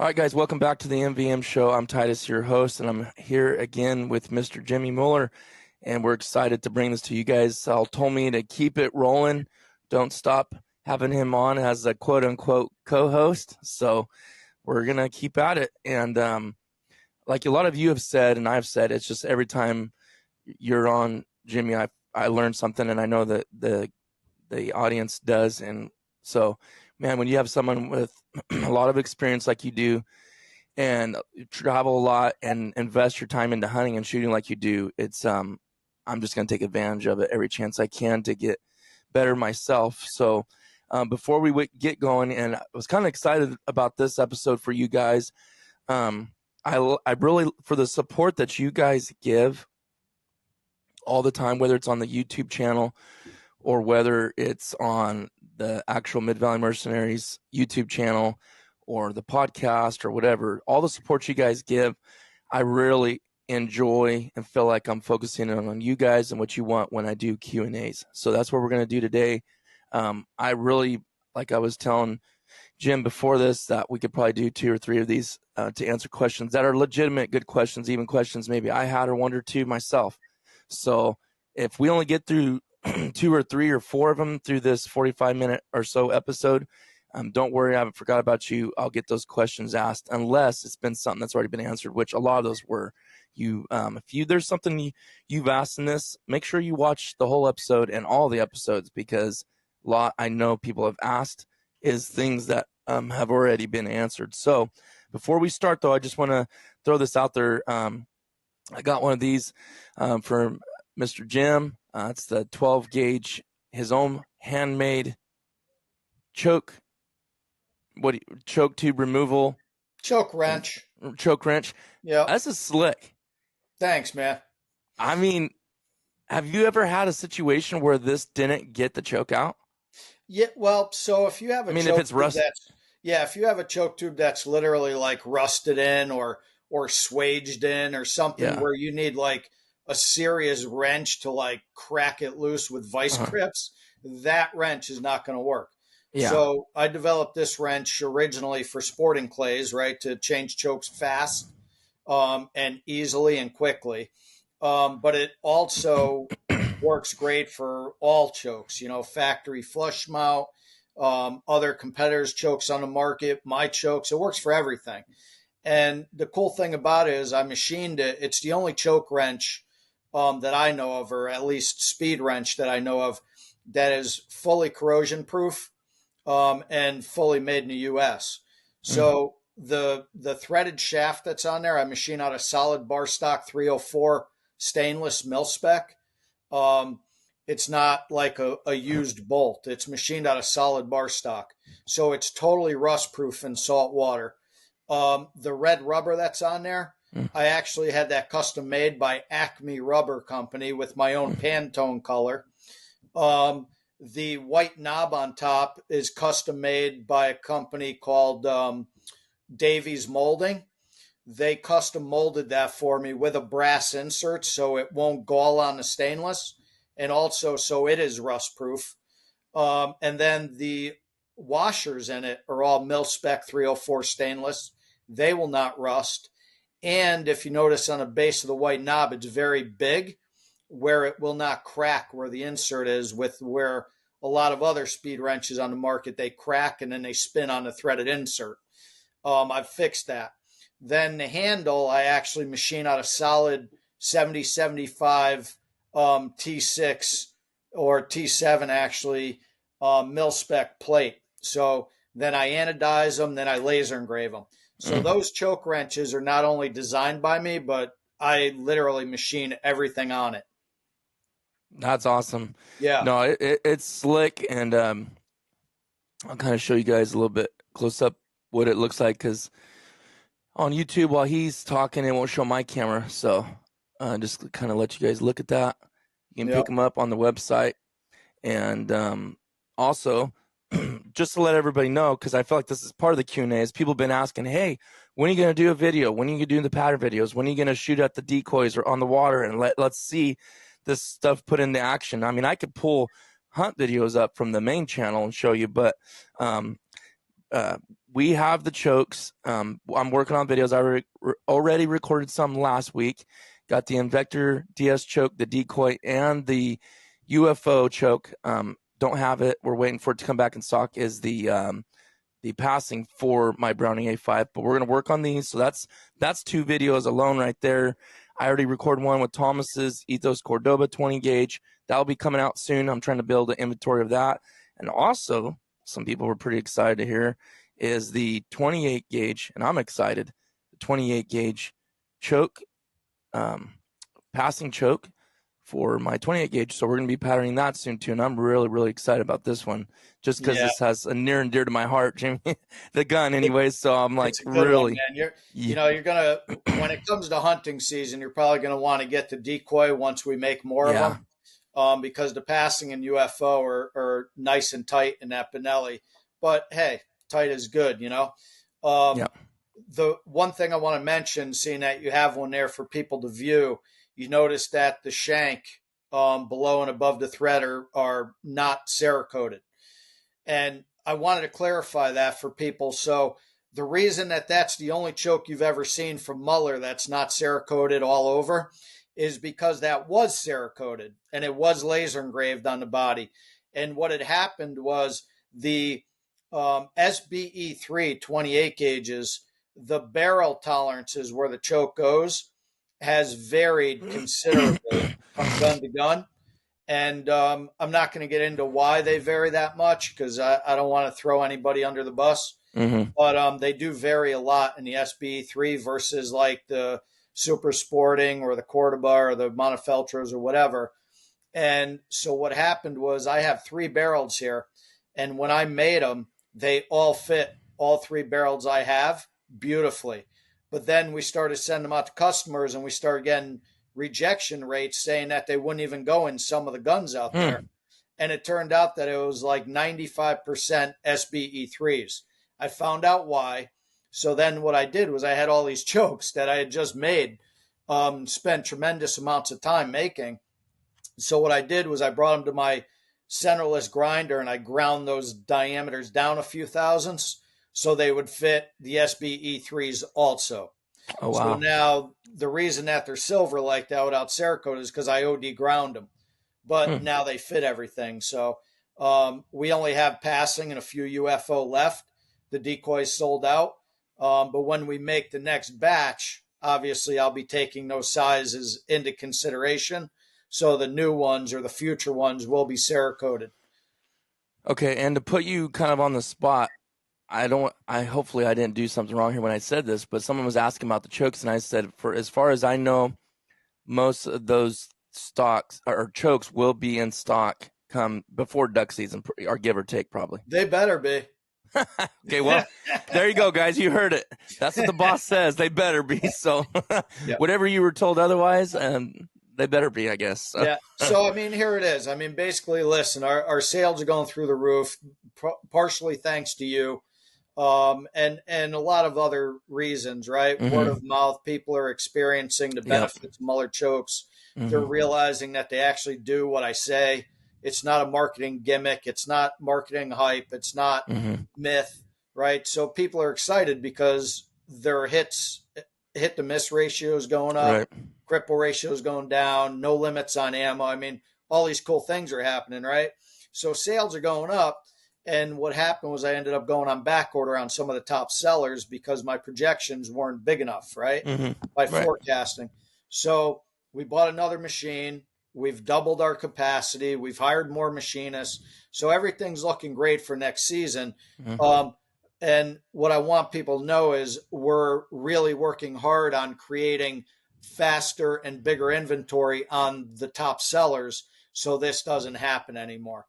All right, guys, welcome back to the MVM Show. I'm Titus, your host, and I'm here again with Mr. Jimmy Mueller, and we're excited to bring this to you guys. Sal told me to keep it rolling. Don't stop having him on as a quote-unquote co-host, so we're going to keep at it. And like a lot of you have said, and I've said, it's just every time you're on, Jimmy, I learn something, and I know that the audience does. And so, man, when you have someone with a lot of experience like you do and travel a lot and invest your time into hunting and shooting like you do, it's I'm just going to take advantage of it every chance I can to get better myself. So before we get going, and I was kind of excited about this episode for you guys. I really, for the support that you guys give all the time, whether it's on the YouTube channel or whether it's on the actual Mid-Valley Mercenaries YouTube channel or the podcast or whatever, all the support you guys give, I really enjoy and feel like I'm focusing on you guys and what you want when I do Q&As. So that's what we're going to do today. I really, like I was telling Jim before this, that we could probably do 2 or 3 of these to answer questions that are legitimate, good questions, even questions maybe I had or wondered too myself. So if we only get through 2 or 3 or 4 of them through this 45-minute or so episode, don't worry, I haven't forgot about you. I'll get those questions asked, unless it's been something that's already been answered, which a lot of those were. If there's something you've asked in this, make sure you watch the whole episode and all the episodes, because a lot I know people have asked is things that have already been answered. So before we start, though, I just want to throw this out there. I got one of these from Mr. Jim. It's the 12 gauge, his own handmade choke tube removal. Choke wrench. Yeah. That's a slick. Thanks, man. I mean, have you ever had a situation where this didn't get the choke out? Yeah, well, so if you have a choke if it's rusted. if you have a choke tube that's literally like rusted in or swaged in or something where you need like a serious wrench to like crack it loose with vice grips, that wrench is not going to work. Yeah. So I developed this wrench originally for sporting clays, right, to change chokes fast and easily and quickly. But it also works great for all chokes, factory flush mount, other competitors' chokes on the market, my chokes. It works for everything. And the cool thing about it is I machined it. It's the only choke wrench that I know of, or at least speed wrench that I know of, that is fully corrosion proof and fully made in the U.S. So the threaded shaft that's on there, I machine out a solid bar stock 304 stainless mil spec. It's not like a used bolt. It's machined out of solid bar stock. So it's totally rust proof in salt water. The red rubber that's on there, I actually had that custom made by Acme Rubber Company with my own Pantone color. The white knob on top is custom made by a company called Davies Molding. They custom molded that for me with a brass insert so it won't gall on the stainless, and also so it is rust proof. And then the washers in it are all mil spec 304 stainless. They will not rust. And if you notice on the base of the white knob, it's very big, where it will not crack where the insert is, with where a lot of other speed wrenches on the market, they crack and then they spin on the threaded insert. I've fixed that. Then the handle, I actually machine out a solid 70-75 T6 or T7 actually mil spec plate. So then I anodize them, then I laser engrave them. So those choke wrenches are not only designed by me, but I literally machine everything on it. That's awesome. Yeah. No, it's slick, and I'll kind of show you guys a little bit close up what it looks like, because on YouTube, while he's talking, it won't show my camera. So just kind of let you guys look at that. You can pick them up on the website. And also, just to let everybody know, because I feel like this is part of the Q&A, is people have been asking, hey, when are you going to do a video? When are you going to do the pattern videos? When are you going to shoot at the decoys or on the water? And let's see this stuff put into action. I mean, I could pull hunt videos up from the main channel and show you, but we have the chokes. I'm working on videos. I already recorded some last week. Got the Invector DS choke, the decoy, and the UFO choke. Don't have it. We're waiting for it to come back in stock. Is the passing for my Browning A5, but we're going to work on these. So that's 2 videos alone right there. I already recorded one with Thomas's Ethos Cordoba 20 gauge. That'll be coming out soon. I'm trying to build an inventory of that. And also, some people were pretty excited to hear, is the 28 gauge, and I'm excited, the 28 gauge choke, passing choke for my 28 gauge. So we're going to be patterning that soon too. And I'm really, really excited about this one just because this has a near and dear to my heart, Jimmy, the gun anyways. So I'm like, really, one, man. You're going to, when it comes to hunting season, you're probably going to want to get the decoy once we make more of them. Because the passing and UFO are nice and tight in that Benelli, but hey, tight is good, The one thing I want to mention, seeing that you have one there for people to view, you notice that the shank below and above the thread are not Cerakoted. And I wanted to clarify that for people. So the reason that that's the only choke you've ever seen from Mueller that's not Cerakoted all over is because that was Cerakoted and it was laser engraved on the body. And what had happened was the SBE3 28 gauges, the barrel tolerances where the choke goes has varied considerably from gun to gun. And I'm not going to get into why they vary that much because I don't want to throw anybody under the bus. But they do vary a lot in the SBE3 versus like the Super Sporting or the Cordoba or the Montefeltros or whatever. And so what happened was I have 3 barrels here. And when I made them, they all fit all 3 barrels I have beautifully. But then we started sending them out to customers and we started getting rejection rates saying that they wouldn't even go in some of the guns out there. And it turned out that it was like 95% SBE3s. I found out why. So then what I did was I had all these chokes that I had just made, spent tremendous amounts of time making. So what I did was I brought them to my centerless grinder and I ground those diameters down a few thousandths so they would fit the SBE3s also. Oh, wow. So now the reason that they're silver like that without Cerakote is because I OD ground them. But now they fit everything. So we only have passing and a few UFO left. The decoys sold out. But when we make the next batch, obviously I'll be taking those sizes into consideration. So the new ones or the future ones will be Cerakoted. Okay, and to put you kind of on the spot, hopefully I didn't do something wrong here when I said this, but someone was asking about the chokes, and I said, for as far as I know, most of those stocks or chokes will be in stock come before duck season, or give or take, probably. They better be. Okay, well, there you go, guys. You heard it. That's what the boss says. They better be. So whatever you were told otherwise, they better be, I guess. Yeah. So, I mean, here it is. I mean, basically, listen, our sales are going through the roof, partially thanks to you. And a lot of other reasons, right? Word of mouth, people are experiencing the benefits of Mueller chokes. They're realizing that they actually do what I say. It's not a marketing gimmick. It's not marketing hype. It's not myth, right? So people are excited because their hit to miss ratio is going up, cripple ratio is going down, no limits on ammo. I mean, all these cool things are happening, right? So sales are going up. And what happened was I ended up going on back order on some of the top sellers because my projections weren't big enough, right? By forecasting. So we bought another machine. We've doubled our capacity. We've hired more machinists. So everything's looking great for next season. And what I want people to know is we're really working hard on creating faster and bigger inventory on the top sellers so this doesn't happen anymore,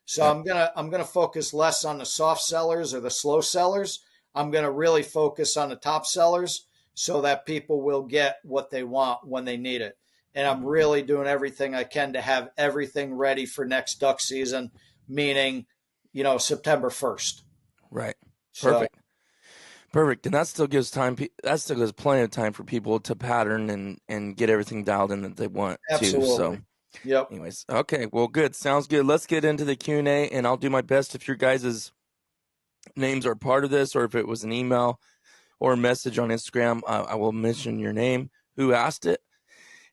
So I'm gonna focus less on the soft sellers or the slow sellers. I'm gonna really focus on the top sellers so that people will get what they want when they need it. And I'm really doing everything I can to have everything ready for next duck season, meaning, September 1st. Right. Perfect. Perfect. And that still gives time. That still gives plenty of time for people to pattern and get everything dialed in that they want to. So. Yep. Anyways, okay, well, good. Sounds good. Let's get into the Q&A, and I'll do my best if your guys' names are part of this, or if it was an email or a message on Instagram, I will mention your name, who asked it,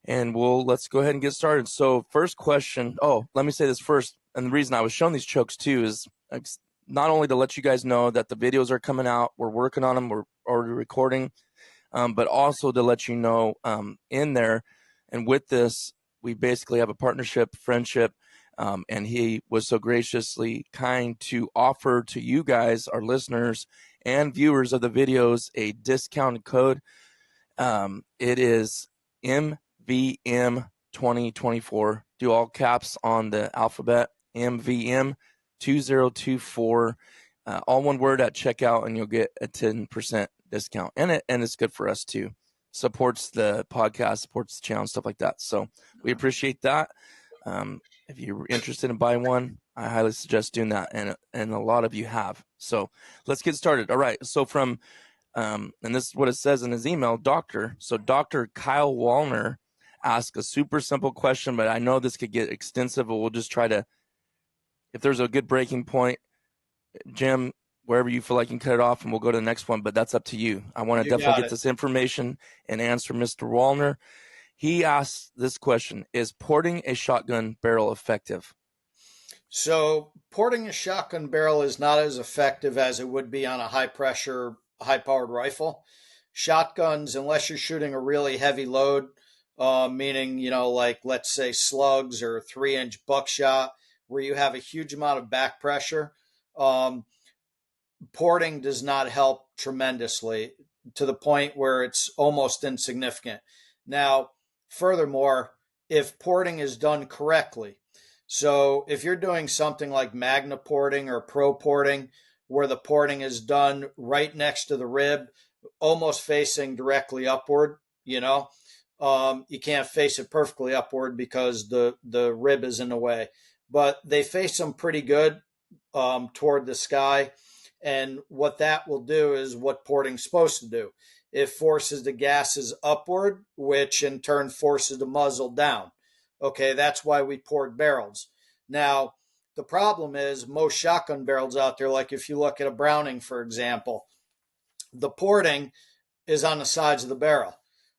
and let's go ahead and get started. So first question. Oh, let me say this first. And the reason I was showing these chokes too is not only to let you guys know that the videos are coming out, we're working on them, we're already recording, but also to let you know in there. And with this, we basically have a partnership, friendship, and he was so graciously kind to offer to you guys, our listeners and viewers of the videos, a discounted code. It is MVM 2024. Do all caps on the alphabet, MVM 2024. All one word at checkout, and you'll get a 10% discount. And it's good for us too. Supports the podcast, supports the channel, stuff like that. So we appreciate that. If you're interested in buying one, I highly suggest doing that, and a lot of you have. So let's get started. All right. So from and this is what it says in his email, Doctor. So Dr. Kyle Wallner asked a super simple question, but I know this could get extensive, but we'll just try to, if there's a good breaking point, Jim, wherever you feel like you can cut it off, and we'll go to the next one, but that's up to you. I want to definitely get this information and answer Mr. Wallner. He asked this question: is porting a shotgun barrel effective? So porting a shotgun barrel is not as effective as it would be on a high-pressure, high-powered rifle. Shotguns, unless you're shooting a really heavy load, meaning, like let's say slugs or 3-inch buckshot, where you have a huge amount of back pressure, porting does not help tremendously to the point where it's almost insignificant. Now, furthermore, if porting is done correctly, so if you're doing something like magna porting or pro porting, where the porting is done right next to the rib, almost facing directly upward, you can't face it perfectly upward because the rib is in the way, but they face them pretty good toward the sky. And what that will do is what porting's supposed to do. It forces the gases upward, which in turn forces the muzzle down. Okay, that's why we port barrels. Now, the problem is most shotgun barrels out there, like if you look at a Browning, for example, the porting is on the sides of the barrel.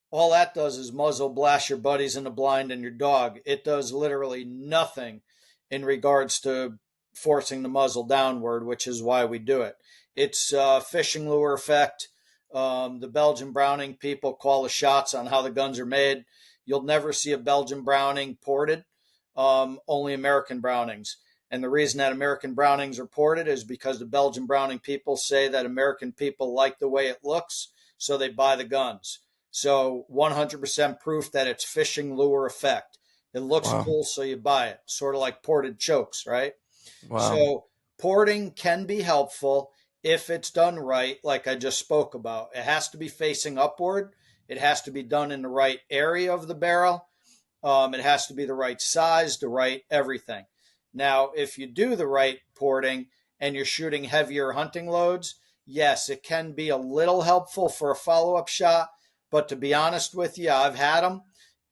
All that does is muzzle blast your buddies in the blind and your dog. It does literally nothing in regards to forcing the muzzle downward, which is why we do it. It's fishing lure effect. The Belgian Browning people call the shots on how the guns are made. You'll never see a Belgian Browning ported, only American Brownings. And the reason that American Brownings are ported is because the Belgian Browning people say that American people like the way it looks, so they buy the guns. So 100% proof that it's fishing lure effect. It looks cool, so you buy it. Sort of like ported chokes, right? Wow. So porting can be helpful if it's done right, like I just spoke about. It has to be facing upward. It has to be done in the right area of the barrel. It has to be the right size, the right everything. Now, if you do the right porting and you're shooting heavier hunting loads, yes, it can be a little helpful for a follow-up shot. But to be honest with you, I've had them,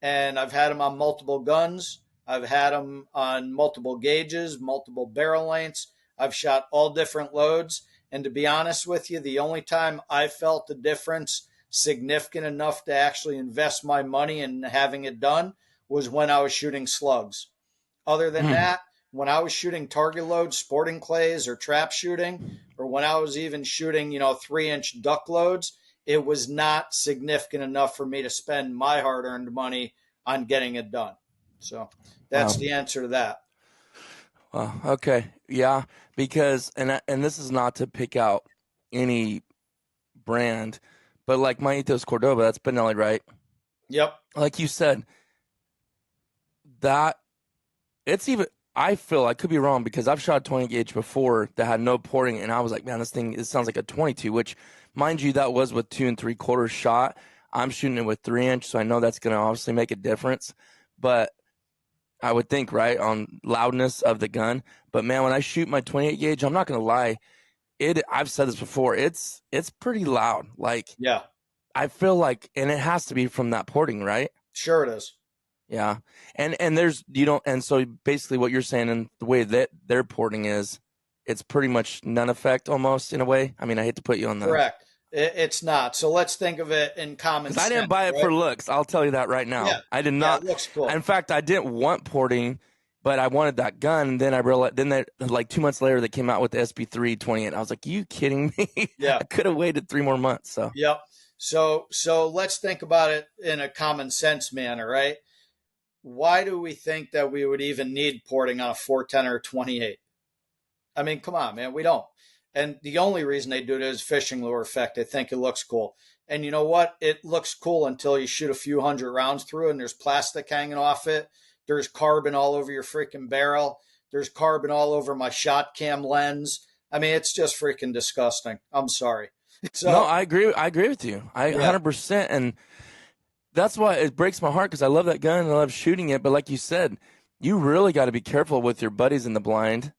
and I've had them on multiple guns. I've had them on multiple gauges, multiple barrel lengths. I've shot all different loads. And to be honest with you, the only time I felt the difference significant enough to actually invest my money in having it done was when I was shooting slugs. Other than that, when I was shooting target loads, sporting clays, or trap shooting, or when I was even shooting, 3-inch duck loads, it was not significant enough for me to spend my hard-earned money on getting it done. So that's the answer to that. Well, okay. Yeah, because, and this is not to pick out any brand, but like my Ethos Cordoba, that's Benelli, right? Yep. Like you said, that it's even, I feel, I could be wrong, because I've shot a 20 gauge before that had no porting, and I was like, man, this thing, it sounds like a 22, which, mind you, that was with 2 3/4 shot. I'm shooting it with 3-inch, so I know that's going to obviously make a difference. But I would think, right, on loudness of the gun. But man, when I shoot my 28 gauge, I'm not going to lie, I've said this before, it's pretty loud. Like, yeah, I feel like, and it has to be from that porting, right? Sure it is. Yeah. And there's, and so basically what you're saying, and the way that their porting is it's pretty much none effect almost in a way. I mean, I hate to put you on the. Correct. It's not. So let's think of it in common Because I sense, didn't buy it right? for looks. I'll tell you that right now. Yeah. I did Yeah, not. it looks cool. In fact, I didn't want porting, but I wanted that gun. And then I realized, like 2 months later, they came out with the SB328. I was like, you kidding me? Yeah. I could have waited 3 more months. So, Yep. So let's think about it in a common sense manner, right? Why do we think that we would even need porting on a 410 or a 28? I mean, come on, man, we don't. And the only reason they do it is fishing lure effect. They think it looks cool. And you know what? It looks cool until you shoot a few hundred rounds through it and there's plastic hanging off it. There's carbon all over your freaking barrel. There's carbon all over my shot cam lens. I mean, it's just freaking disgusting. I'm sorry. So, no, I agree. I agree with you. 100%. And that's why it breaks my heart because I love that gun and I love shooting it. But like you said, you really got to be careful with your buddies in the blind.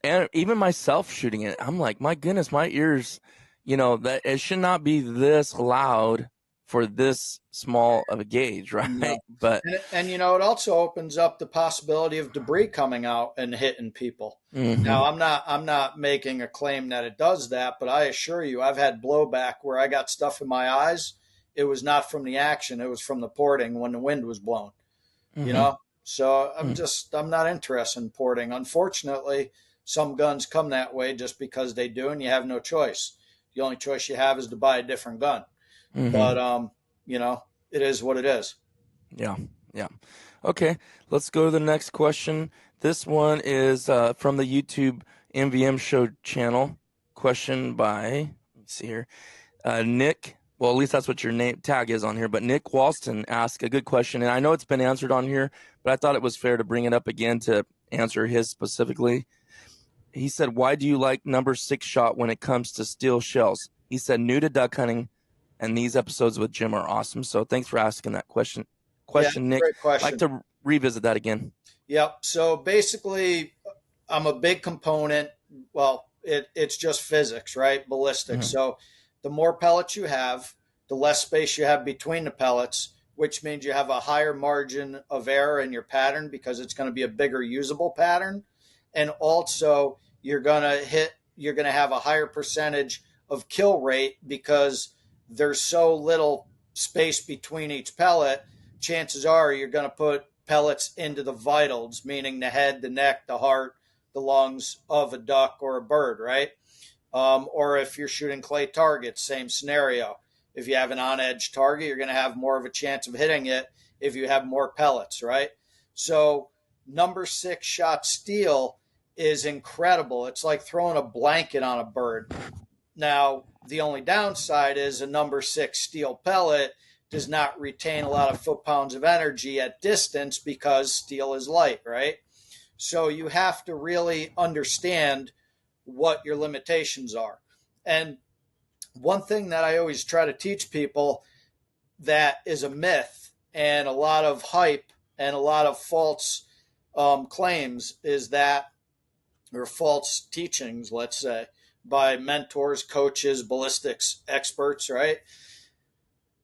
And even myself shooting it, I'm like, my goodness, my ears, that it should not be this loud for this small of a gauge, right? No. But it also opens up the possibility of debris coming out and hitting people. Mm-hmm. Now, I'm not making a claim that it does that, but I assure you, I've had blowback where I got stuff in my eyes. It was not from the action; it was from the porting when the wind was blowing. Mm-hmm. So I'm not interested in porting. Unfortunately, some guns come that way just because they do, and you have no choice. The only choice you have is to buy a different gun. Mm-hmm. But it is what it is. Yeah. Okay, let's go to the next question. This one is from the YouTube MVM Show channel. Question by, let me see here, Nick. Well, at least that's what your name tag is on here. But Nick Walston asked a good question, and I know it's been answered on here, but I thought it was fair to bring it up again to answer his specifically. He said, why do you like number 6 shot when it comes to steel shells? He said, new to duck hunting, and these episodes with Jim are awesome. So thanks for asking that question. Nick. Great question. I'd like to revisit that again. Yep. So basically, I'm a big component. Well, it's just physics, right? Ballistics. Mm-hmm. So the more pellets you have, the less space you have between the pellets, which means you have a higher margin of error in your pattern because it's going to be a bigger usable pattern. And also you're going to have a higher percentage of kill rate because there's so little space between each pellet. Chances are you're going to put pellets into the vitals, meaning the head, the neck, the heart, the lungs of a duck or a bird, right? Or if you're shooting clay targets, same scenario. If you have an on-edge target, you're going to have more of a chance of hitting it if you have more pellets, right? So number 6 shot steel is incredible. It's like throwing a blanket on a bird. Now, the only downside is a number 6 steel pellet does not retain a lot of foot-pounds of energy at distance because steel is light, right? So you have to really understand what your limitations are. And one thing that I always try to teach people that is a myth and a lot of hype and a lot of false claims is that, or false teachings, let's say, by mentors, coaches, ballistics experts, right?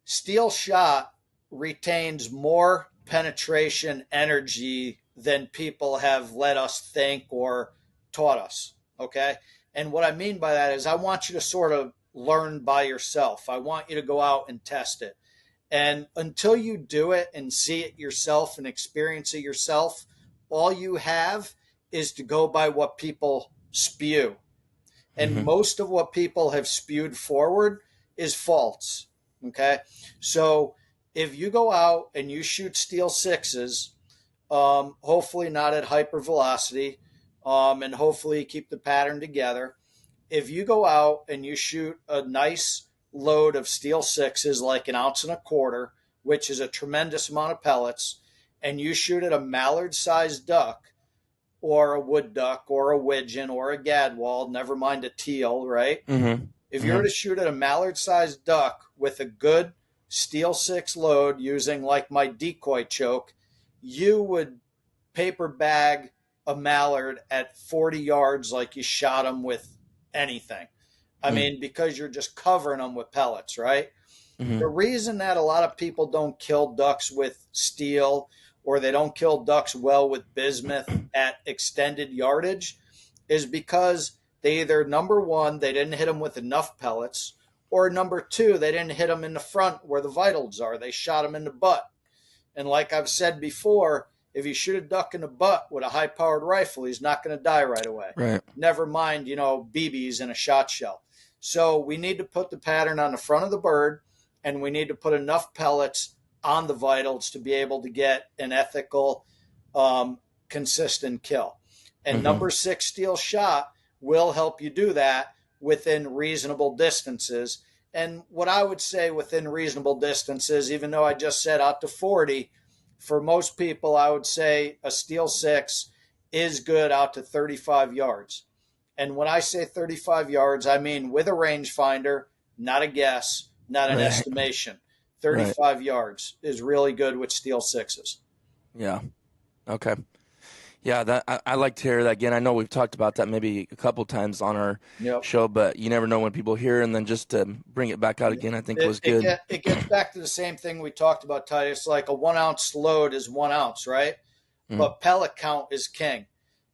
Steel shot retains more penetration energy than people have let us think or taught us, okay? And what I mean by that is I want you to sort of learn by yourself. I want you to go out and test it. And until you do it and see it yourself and experience it yourself, all you have is to go by what people spew. And most of what people have spewed forward is false. Okay. So if you go out and you shoot steel 6s, hopefully not at hypervelocity, and hopefully keep the pattern together. If you go out and you shoot a nice load of steel 6s, like 1.25 ounces, which is a tremendous amount of pellets, and you shoot at a mallard-sized duck, or a wood duck, or a widgeon, or a gadwall, never mind a teal, right? If you were to shoot at a mallard-sized duck with a good steel 6 load using like my decoy choke, you would paper bag a mallard at 40 yards like you shot them with anything. I mean, because you're just covering them with pellets, right? The reason that a lot of people don't kill ducks with steel or they don't kill ducks well with bismuth at extended yardage is because they either, number one, they didn't hit them with enough pellets, or number two, they didn't hit them in the front where the vitals are. They shot them in the butt. And like I've said before, if you shoot a duck in the butt with a high-powered rifle, he's not going to die right away. Right. Never mind, BBs in a shot shell. So we need to put the pattern on the front of the bird, and we need to put enough pellets on the vitals to be able to get an ethical, consistent kill. And number 6 steel shot will help you do that within reasonable distances. And what I would say within reasonable distances, even though I just said out to 40, for most people, I would say a steel 6 is good out to 35 yards. And when I say 35 yards, I mean with a rangefinder, not a guess, not an estimation. 35 yards is really good with steel 6s. Yeah. Okay. Yeah, I like to hear that again. I know we've talked about that maybe a couple times on our show, but you never know when people hear, and then just to bring it back out again, I think was good. It gets back to the same thing we talked about, Titus. Like a 1 ounce load is 1 ounce, right? But pellet count is king.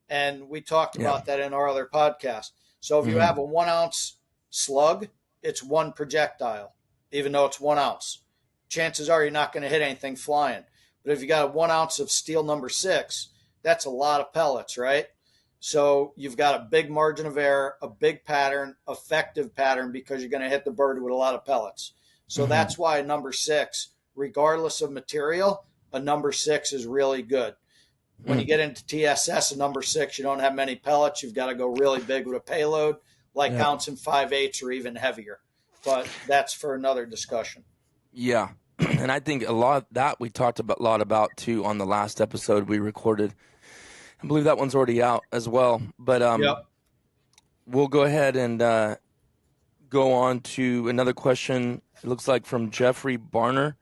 And we talked about that in our other podcast. So if you have a 1 ounce slug, it's one projectile, even though it's 1 ounce. Chances are you're not going to hit anything flying. But if you got a 1 ounce of steel number 6, that's a lot of pellets, right? So you've got a big margin of error, a big pattern, effective pattern, because you're going to hit the bird with a lot of pellets. So that's why a number 6, regardless of material, a number 6 is really good. When you get into TSS, a number 6, you don't have many pellets. You've got to go really big with a payload, like ounce and 5/8 or even heavier. But that's for another discussion. Yeah. And I think a lot of that we talked a lot about too on the last episode we recorded. I believe that one's already out as well. But we'll go ahead and go on to another question. It looks like from Jeffrey Barner.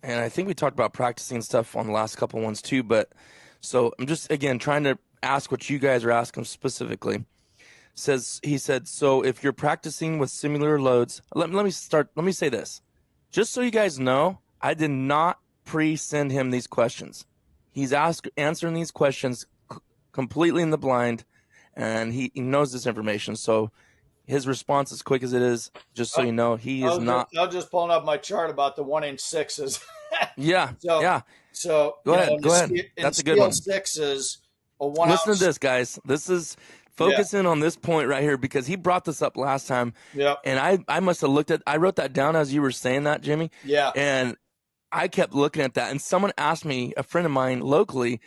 And I think we talked about practicing stuff on the last couple ones too. But so I'm just, again, trying to ask what you guys are asking specifically. He said, so if you're practicing with similar loads, let me say this. Just so you guys know, I did not pre-send him these questions. He's answering these questions completely in the blind, and he knows this information. So his response, as quick as it is, just so you know, he is not. I'm just pulling up my chart about the 1 inch 6s. Yeah. So go ahead. That's a good one. 6s, a 1 Listen ounce. to this, guys. This is focus in on this point right here, because he brought this up last time. Yeah. And I must have I wrote that down as you were saying that, Jimmy. Yeah. And I kept looking at that, and someone asked me, a friend of mine locally,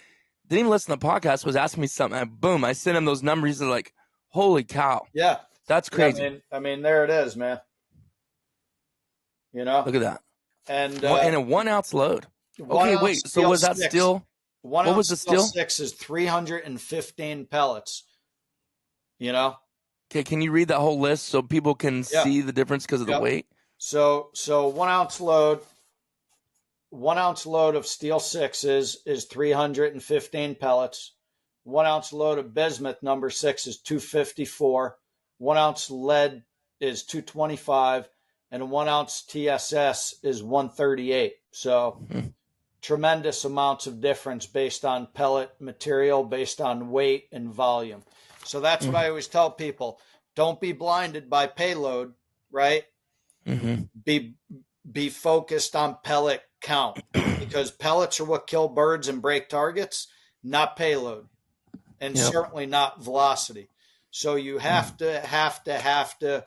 didn't even listen to the podcast, was asking me something, and boom, I sent him those numbers. He's like, holy cow. Yeah. That's crazy. Yeah, I mean, there it is, man. Look at that. And a 1 ounce load. Okay, wait. So was that steel? What was the steel? 6 is 315 pellets. Okay, can you read that whole list so people can see the difference because of the weight? So 1 ounce load. 1 ounce load of steel 6s is 315 pellets. 1 ounce load of bismuth number 6 is 254. 1 ounce lead is 225, and a 1 ounce TSS is 138. So tremendous amounts of difference based on pellet material, based on weight and volume. So that's what I always tell people. Don't be blinded by payload, right? Be focused on pellet count, because pellets are what kill birds and break targets, not payload, and certainly not velocity. So you have to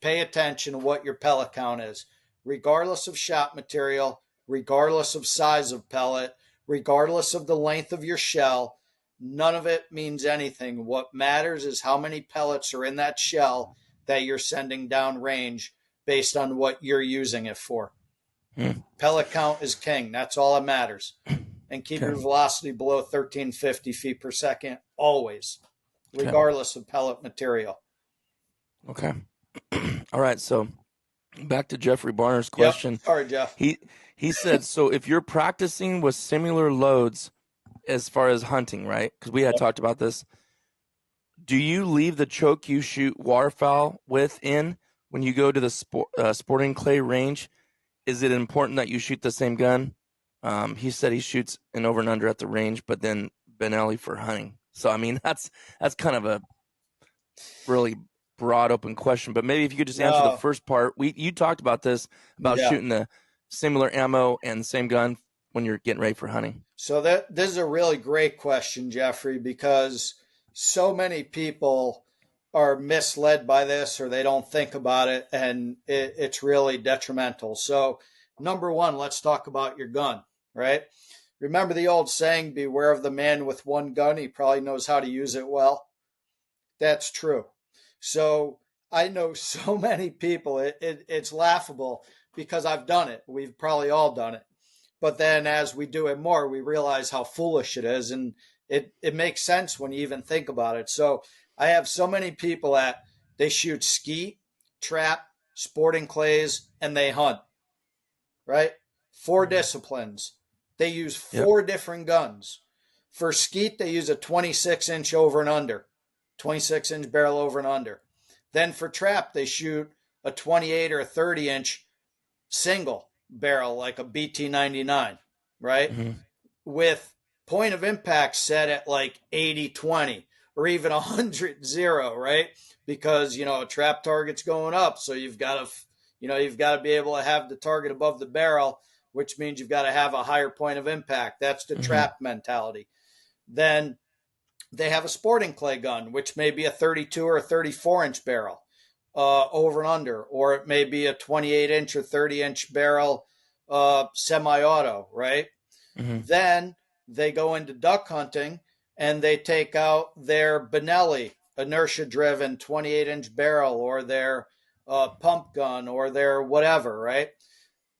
pay attention to what your pellet count is, regardless of shot material, regardless of size of pellet, regardless of the length of your shell. None of it means anything. What matters is how many pellets are in that shell that you're sending down range based on what you're using it for. Pellet count is king. That's all that matters. And keep your velocity below 1350 feet per second always, regardless of pellet material. Okay. All right. So back to Jeffrey Barner's question. Yep. Sorry, Jeff. He said, so if you're practicing with similar loads as far as hunting, right? Because we had talked about this. Do you leave the choke you shoot waterfowl with in when you go to the sporting clay range? Is it important that you shoot the same gun? He said he shoots an over and under at the range, but then Benelli for hunting. So, I mean, that's kind of a really broad open question, but maybe if you could just answer the first part. You talked about this, about shooting the similar ammo and the same gun when you're getting ready for hunting. So this is a really great question, Jeffrey, because so many people are misled by this, or they don't think about it, and it's really detrimental. So number one, let's talk about your gun, right? Remember the old saying, beware of the man with one gun. He probably knows how to use it well. That's true. So I know so many people, it's laughable because I've done it. We've probably all done it. But then as we do it more, we realize how foolish it is. And it makes sense when you even think about it. So I have so many people that they shoot skeet, trap, sporting clays, and they hunt, right? 4 disciplines. They use 4 different guns. For skeet, they use a 26-inch over and under, 26-inch barrel over and under. Then for trap, they shoot a 28 or a 30-inch single barrel, like a BT99, right? Mm-hmm. With point of impact set at like 80-20 or even 100-0, right? Because, a trap target's going up. So you've got to be able to have the target above the barrel, which means you've got to have a higher point of impact. That's the trap mentality. Then they have a sporting clay gun, which may be a 32 or a 34-inch barrel. Over and under, or it may be a 28-inch or 30-inch barrel semi-auto, right? Mm-hmm. Then they go into duck hunting and they take out their Benelli inertia-driven 28-inch barrel, or their pump gun, or their whatever, right?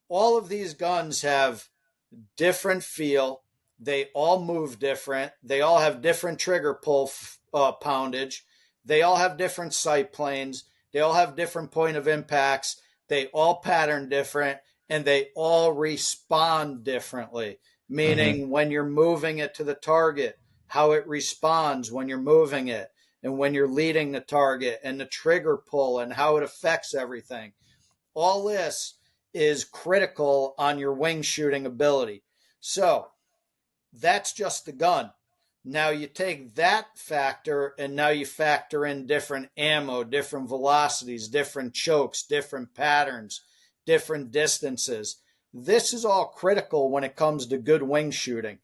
All of these guns have different feel. They all move different. They all have different trigger pull poundage. They all have different sight planes. They all have different point of impacts. They all pattern different, and they all respond differently, meaning when you're moving it to the target, how it responds when you're moving it, and when you're leading the target, and the trigger pull and how it affects everything. All this is critical on your wing shooting ability. So that's just the gun. Now you take that factor and now you factor in different ammo, different velocities, different chokes, different patterns, different distances. This is all critical when it comes to good wing shooting.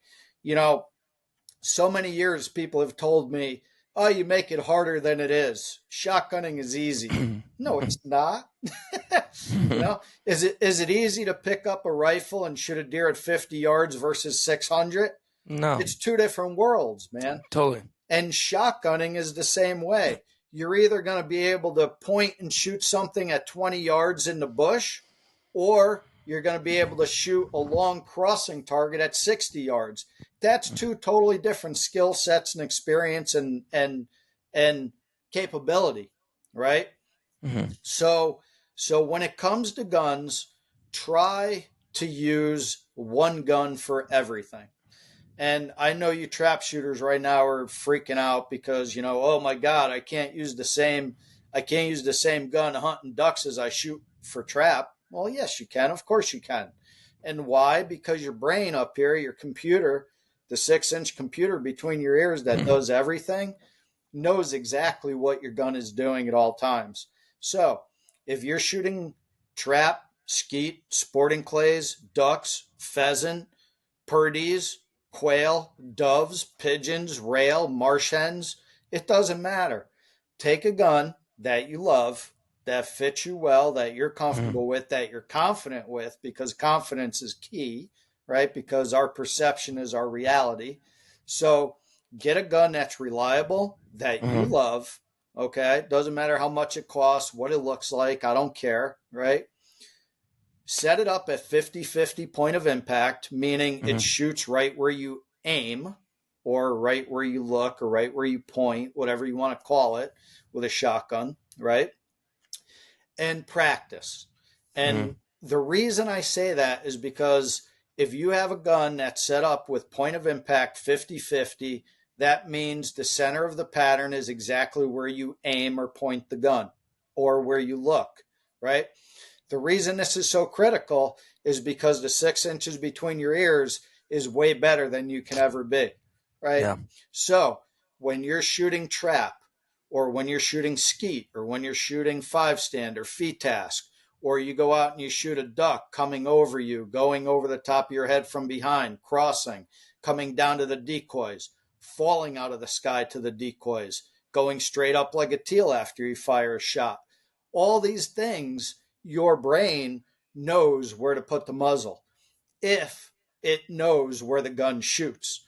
So many years people have told me, oh, you make it harder than it is. Shotgunning is easy. No, it's not. Is it easy to pick up a rifle and shoot a deer at 50 yards versus 600? No. It's 2 different worlds, man. Totally. And shotgunning is the same way. You're either going to be able to point and shoot something at 20 yards in the bush, or you're going to be able to shoot a long crossing target at 60 yards. That's 2 totally different skill sets and experience and capability, right? Mm-hmm. So when it comes to guns, try to use one gun for everything. And I know you trap shooters right now are freaking out because, oh my God, I can't use the same gun hunting ducks as I shoot for trap. Well, yes, you can. Of course you can. And why? Because your brain up here, your computer, the 6-inch computer between your ears that does everything, knows exactly what your gun is doing at all times. So if you're shooting trap, skeet, sporting clays, ducks, pheasant, perdies, quail, doves, pigeons, rail, marsh hens, it doesn't matter. Take a gun that you love, that fits you well, that you're comfortable with, that you're confident with, because confidence is key, right? Because our perception is our reality. So get a gun that's reliable, that you love, okay? Doesn't matter how much it costs, what it looks like, I don't care, right? Set it up at 50-50 point of impact, meaning it shoots right where you aim, or right where you look, or right where you point, whatever you want to call it, with a shotgun, right? And practice. And the reason I say that is because if you have a gun that's set up with point of impact 50-50, that means the center of the pattern is exactly where you aim or point the gun, or where you look, right? The reason this is so critical is because the 6 inches between your ears is way better than you can ever be, right? Yeah. So when you're shooting trap, or when you're shooting skeet, or when you're shooting 5-stand or FETASC, or you go out and you shoot a duck coming over you, going over the top of your head from behind, crossing, coming down to the decoys, falling out of the sky to the decoys, going straight up like a teal after you fire a shot. All these things, your brain knows where to put the muzzle if it knows where the gun shoots.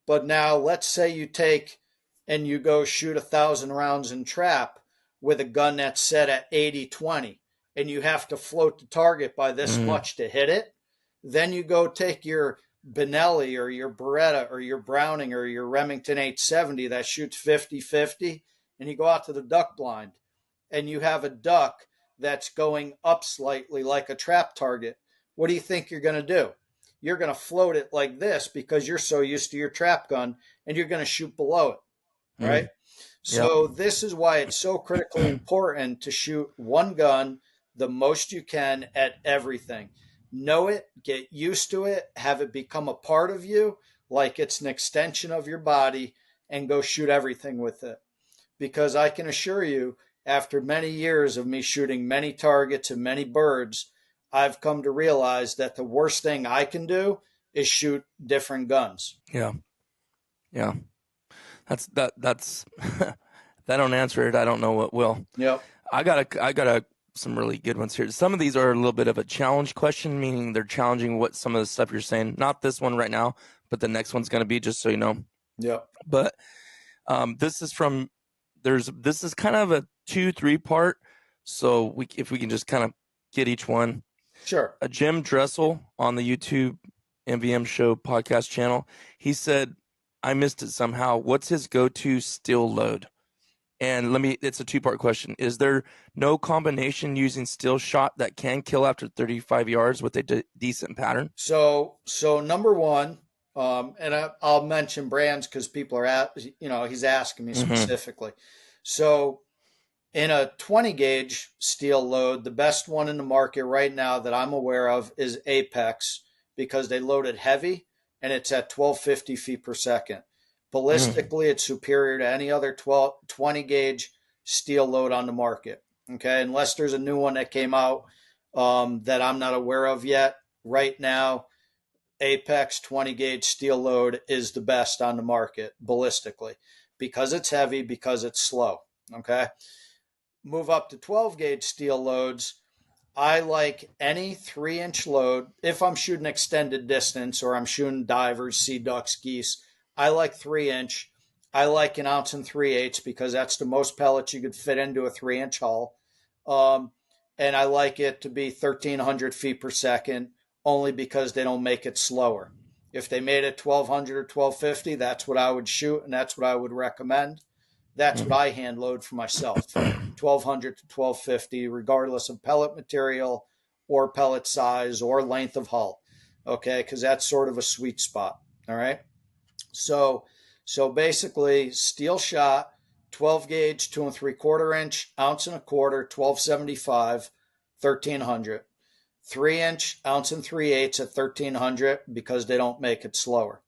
But now let's say you take and you go shoot 1,000 rounds in trap with a gun that's set at 80-20, and you have to float the target by this much to hit it. Then you go take your Benelli or your Beretta or your Browning or your Remington 870 that shoots 50-50, and you go out to the duck blind and you have a duck that's going up slightly like a trap target. What do you think you're going to do? You're going to float it like this because you're so used to your trap gun, and you're going to shoot below it, right? So this is why it's so critically important to shoot one gun the most you can at everything. Know it, get used to it, have it become a part of you, like it's an extension of your body, and go shoot everything with it. Because I can assure you, after many years of me shooting many targets and many birds, I've come to realize that the worst thing I can do is shoot different guns. Yeah. That's if I don't answer it, I don't know what will. Yep. I got some really good ones here. Some of these are a little bit of a challenge question, meaning they're challenging what some of the stuff you're saying. Not this one right now, but the next one's going to be, just so you know. Yep. But this is kind of a 2-3 part. So if we can just kind of get each one. Sure. Jim Dressel on the YouTube MVM Show podcast channel, he said, I missed it somehow. What's his go-to steel load? And it's a 2-part question. Is there no combination using steel shot that can kill after 35 yards with a decent pattern? So number one, and I'll mention brands because people are he's asking me specifically. So in a 20 gauge steel load, the best one in the market right now that I'm aware of is Apex, because they load it heavy and it's at 1250 feet per second. Ballistically, it's superior to any other 20 gauge steel load on the market. Okay. Unless there's a new one that came out that I'm not aware of yet. Right now, Apex 20 gauge steel load is the best on the market ballistically, because it's heavy, because it's slow. Okay. Move up to 12 gauge steel loads. I like any 3-inch load. If I'm shooting extended distance or I'm shooting divers, sea ducks, geese, I like 3-inch. I like 1 3/8 ounces because that's the most pellets you could fit into a 3-inch hull. And I like it to be 1,300 feet per second, only because they don't make it slower. If they made it 1,200 or 1,250, that's what I would shoot, and that's what I would recommend. That's what I hand load for myself, 1,200 to 1,250, regardless of pellet material or pellet size or length of hull. Okay, because that's sort of a sweet spot. All right. So basically, steel shot, 12 gauge, 2 3/4 inch, 1 1/4 ounce, 1275, 1,300. 3-inch, 1 3/8 ounces at 1,300 because they don't make it slower.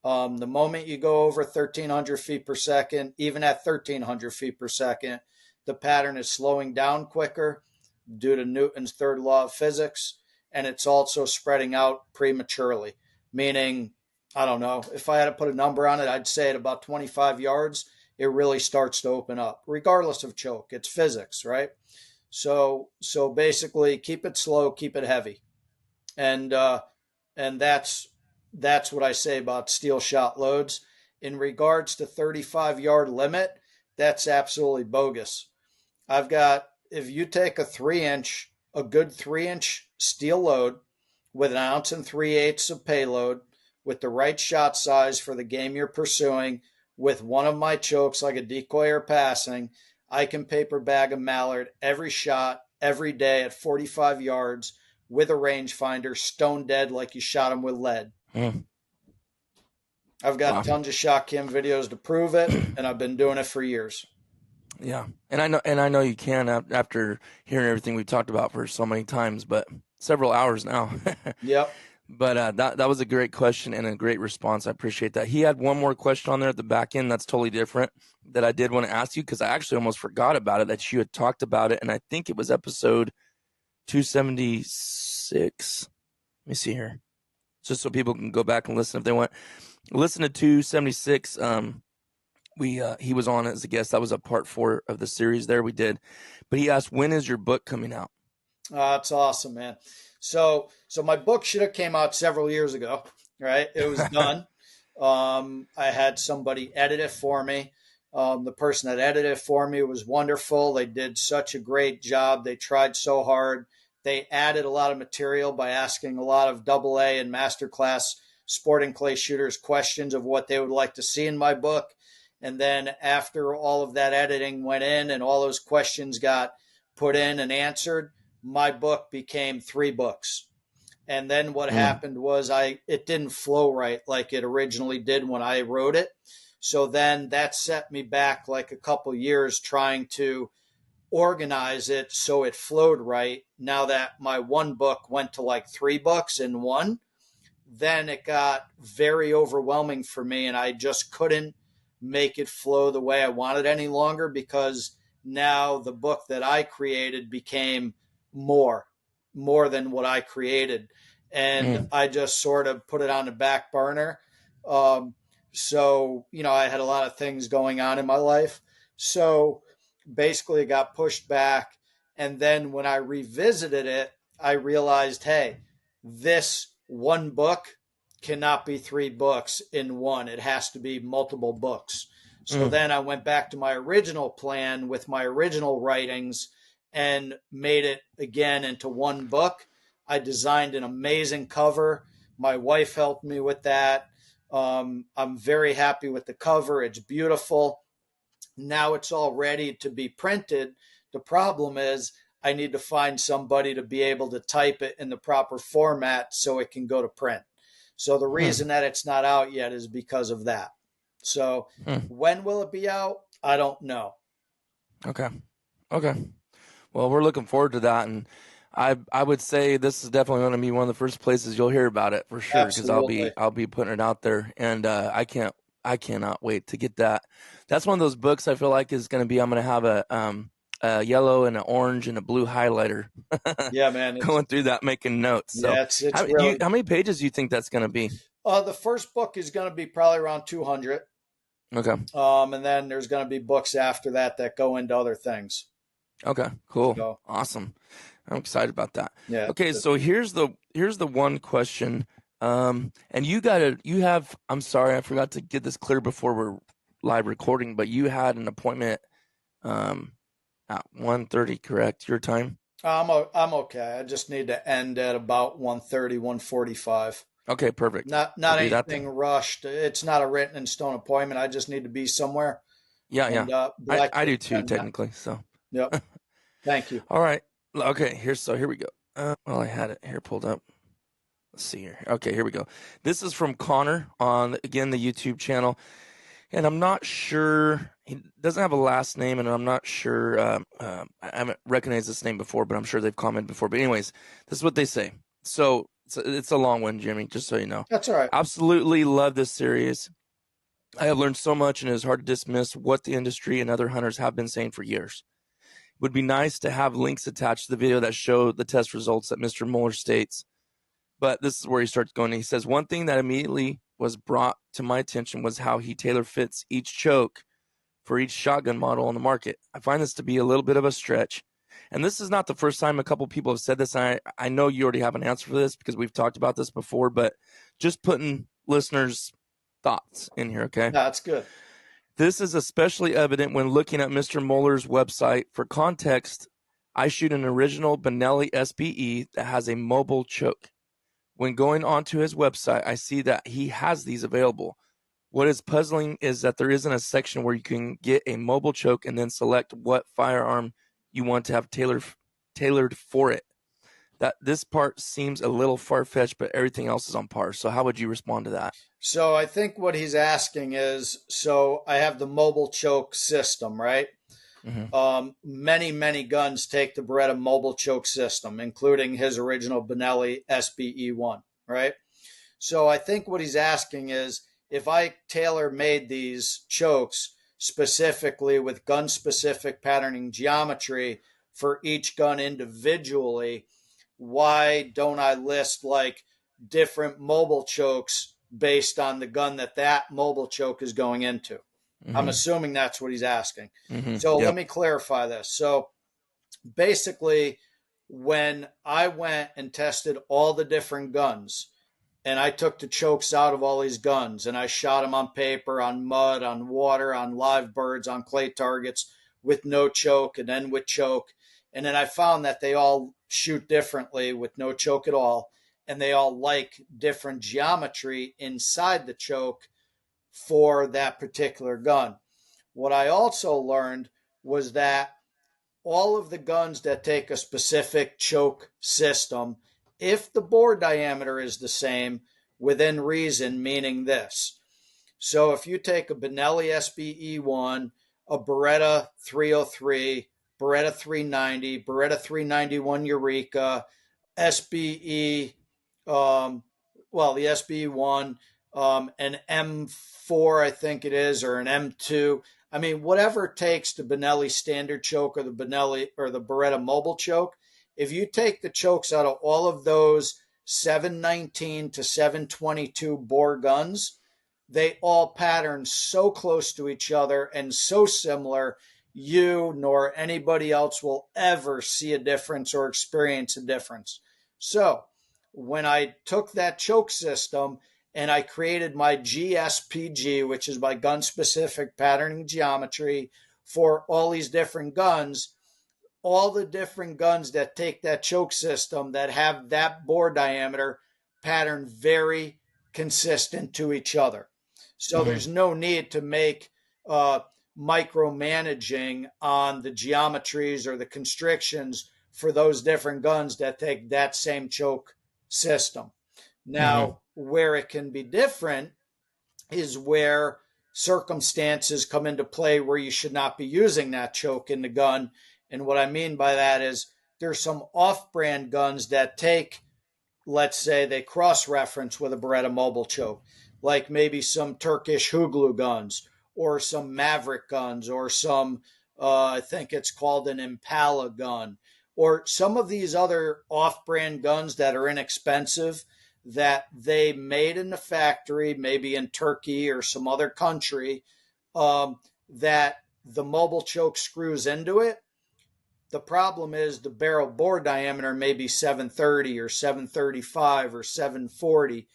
The moment you go over 1,300 feet per second, even at 1,300 feet per second, the pattern is slowing down quicker due to Newton's third law of physics, and it's also spreading out prematurely, meaning, I don't know, if I had to put a number on it, I'd say at about 25 yards, it really starts to open up, regardless of choke. It's physics, right? So basically, keep it slow, keep it heavy. And that's what I say about steel shot loads. In regards to 35-yard limit, that's absolutely bogus. If you take a good 3-inch steel load with 1 3/8 ounces of payload, with the right shot size for the game you're pursuing, with one of my chokes like a decoy or passing, I can paper bag a mallard every shot, every day at 45 yards with a rangefinder, stone dead like you shot him with lead. I've got tons of shot cam videos to prove it, and I've been doing it for years. Yeah, and I know you can after hearing everything we've talked about for so many times, but several hours now. Yep. But that was a great question and a great response. I appreciate that. He had one more question on there at the back end that's totally different that I did want to ask you, because I actually almost forgot about it, that you had talked about it, and I think it was episode 276. Let me see here, just so people can go back and listen if they want. Listen to 276. He was on as a guest. That was a part 4 of the series there we did. But he asked, when is your book coming out? That's awesome, man. So my book should have came out several years ago, right? It was done. I had somebody edit it for me. The person that edited it for me was wonderful. They did such a great job. They tried so hard. They added a lot of material by asking a lot of AA and masterclass sporting clay shooters questions of what they would like to see in my book. And then after all of that editing went in and all those questions got put in and answered, my book became 3 books. And then what happened was it didn't flow right like it originally did when I wrote it. So then that set me back like a couple years trying to organize it so it flowed right. Now that my one book went to like 3 books in one, then it got very overwhelming for me, and I just couldn't make it flow the way I wanted any longer, because now the book that I created became more than what I created. And I just sort of put it on the back burner. So, I had a lot of things going on in my life. So basically it got pushed back. And then when I revisited it, I realized, hey, this one book cannot be 3 books in one. It has to be multiple books. So then I went back to my original plan with my original writings and made it again into one book. I designed an amazing cover. My wife helped me with that. I'm very happy with the cover. It's beautiful. Now it's all ready to be printed. The problem is I need to find somebody to be able to type it in the proper format so it can go to print. So the reason that it's not out yet is because of that. So when will it be out? I don't know. Okay. Well, we're looking forward to that, and I would say this is definitely going to be one of the first places you'll hear about it for sure, because I'll be putting it out there, and I cannot wait to get that. That's one of those books I feel like is going to be, I'm going to have a yellow and an orange and a blue highlighter. Yeah, man. Going through that, making notes. So yeah, it's how many pages do you think that's going to be? The first book is going to be probably around 200. Okay. And then there's going to be books after that go into other things. Okay, cool. So, awesome. I'm excited about that. Yeah. Okay, so here's the one question. And I'm sorry, I forgot to get this clear before we're live recording, but you had an appointment at 1:30, correct? Your time? I'm okay. I just need to end at about 1:30, 1:45. Okay, perfect. Not anything rushed. It's not a written in stone appointment. I just need to be somewhere. Yeah, and, yeah. I do too, technically. So. Yep. Thank you. All right. Okay. Here we go. Well, I had it here pulled up. Let's see here. Okay, here we go. This is from Connor on, again, the YouTube channel. And I'm not sure, he doesn't have a last name, and I'm not sure, I haven't recognized this name before, but I'm sure they've commented before. But anyways, this is what they say. So it's a long one, Jimmy, just so you know. That's all right. Absolutely love this series. I have learned so much, and it is hard to dismiss what the industry and other hunters have been saying for years. It would be nice to have links attached to the video that show the test results that Mr. Mueller states. But this is where he starts going. He says, one thing that immediately was brought to my attention was how he tailor fits each choke for each shotgun model on the market. I find this to be a little bit of a stretch. And this is not the first time a couple people have said this. I know you already have an answer for this because we've talked about this before, but just putting listeners' thoughts in here, okay? That's good. This is especially evident when looking at Mr. Mueller's website. For context, I shoot an original Benelli SBE that has a mobile choke. When going onto his website, I see that he has these available. What is puzzling is that there isn't a section where you can get a mobile choke and then select what firearm you want to have tailored for it. That this part seems a little far-fetched, but everything else is on par. So how would you respond to that? So I think what he's asking is, so I have the mobile choke system, right? Mm-hmm. Many guns take the Beretta mobile choke system, including his original Benelli SBE1. right? So I think what he's asking is, if I tailor made these chokes specifically with gun specific patterning geometry for each gun individually, why don't I list like different mobile chokes based on the gun that mobile choke is going into? I'm assuming that's what he's asking. So let me clarify this. So basically, when I went and tested all the different guns, and I took the chokes out of all these guns, and I shot them on paper, on mud, on water, on live birds, on clay targets with no choke and then with choke. And then I found that they all shoot differently with no choke at all. And they all like different geometry inside the choke for that particular gun. What I also learned was that all of the guns that take a specific choke system, if the bore diameter is the same within reason, meaning this. So if you take a Benelli SBE1, a Beretta 303, Beretta 390, Beretta 391 Eureka, SBE, the SBE1, an M4, I think it is, or an M2. I mean, whatever it takes, the Benelli standard choke or the Benelli or the Beretta mobile choke, if you take the chokes out of all of those 719 to 722 bore guns, they all pattern so close to each other and so similar, you nor anybody else will ever see a difference or experience a difference. So when I took that choke system and I created my GSPG, which is my gun specific patterning geometry for all these different guns, all the different guns that take that choke system that have that bore diameter pattern very consistent to each other. So there's no need to make micromanaging on the geometries or the constrictions for those different guns that take that same choke system. Now, where it can be different is where circumstances come into play where you should not be using that choke in the gun. And what I mean by that is there's some off-brand guns that take, let's say they cross-reference with a Beretta mobile choke, like maybe some Turkish Huglu guns or some Maverick guns or some, I think it's called an Impala gun, or some of these other off-brand guns that are inexpensive that they made in the factory, maybe in Turkey or some other country, that the mobile choke screws into it. The problem is the barrel bore diameter may be 730 or 735 or 740.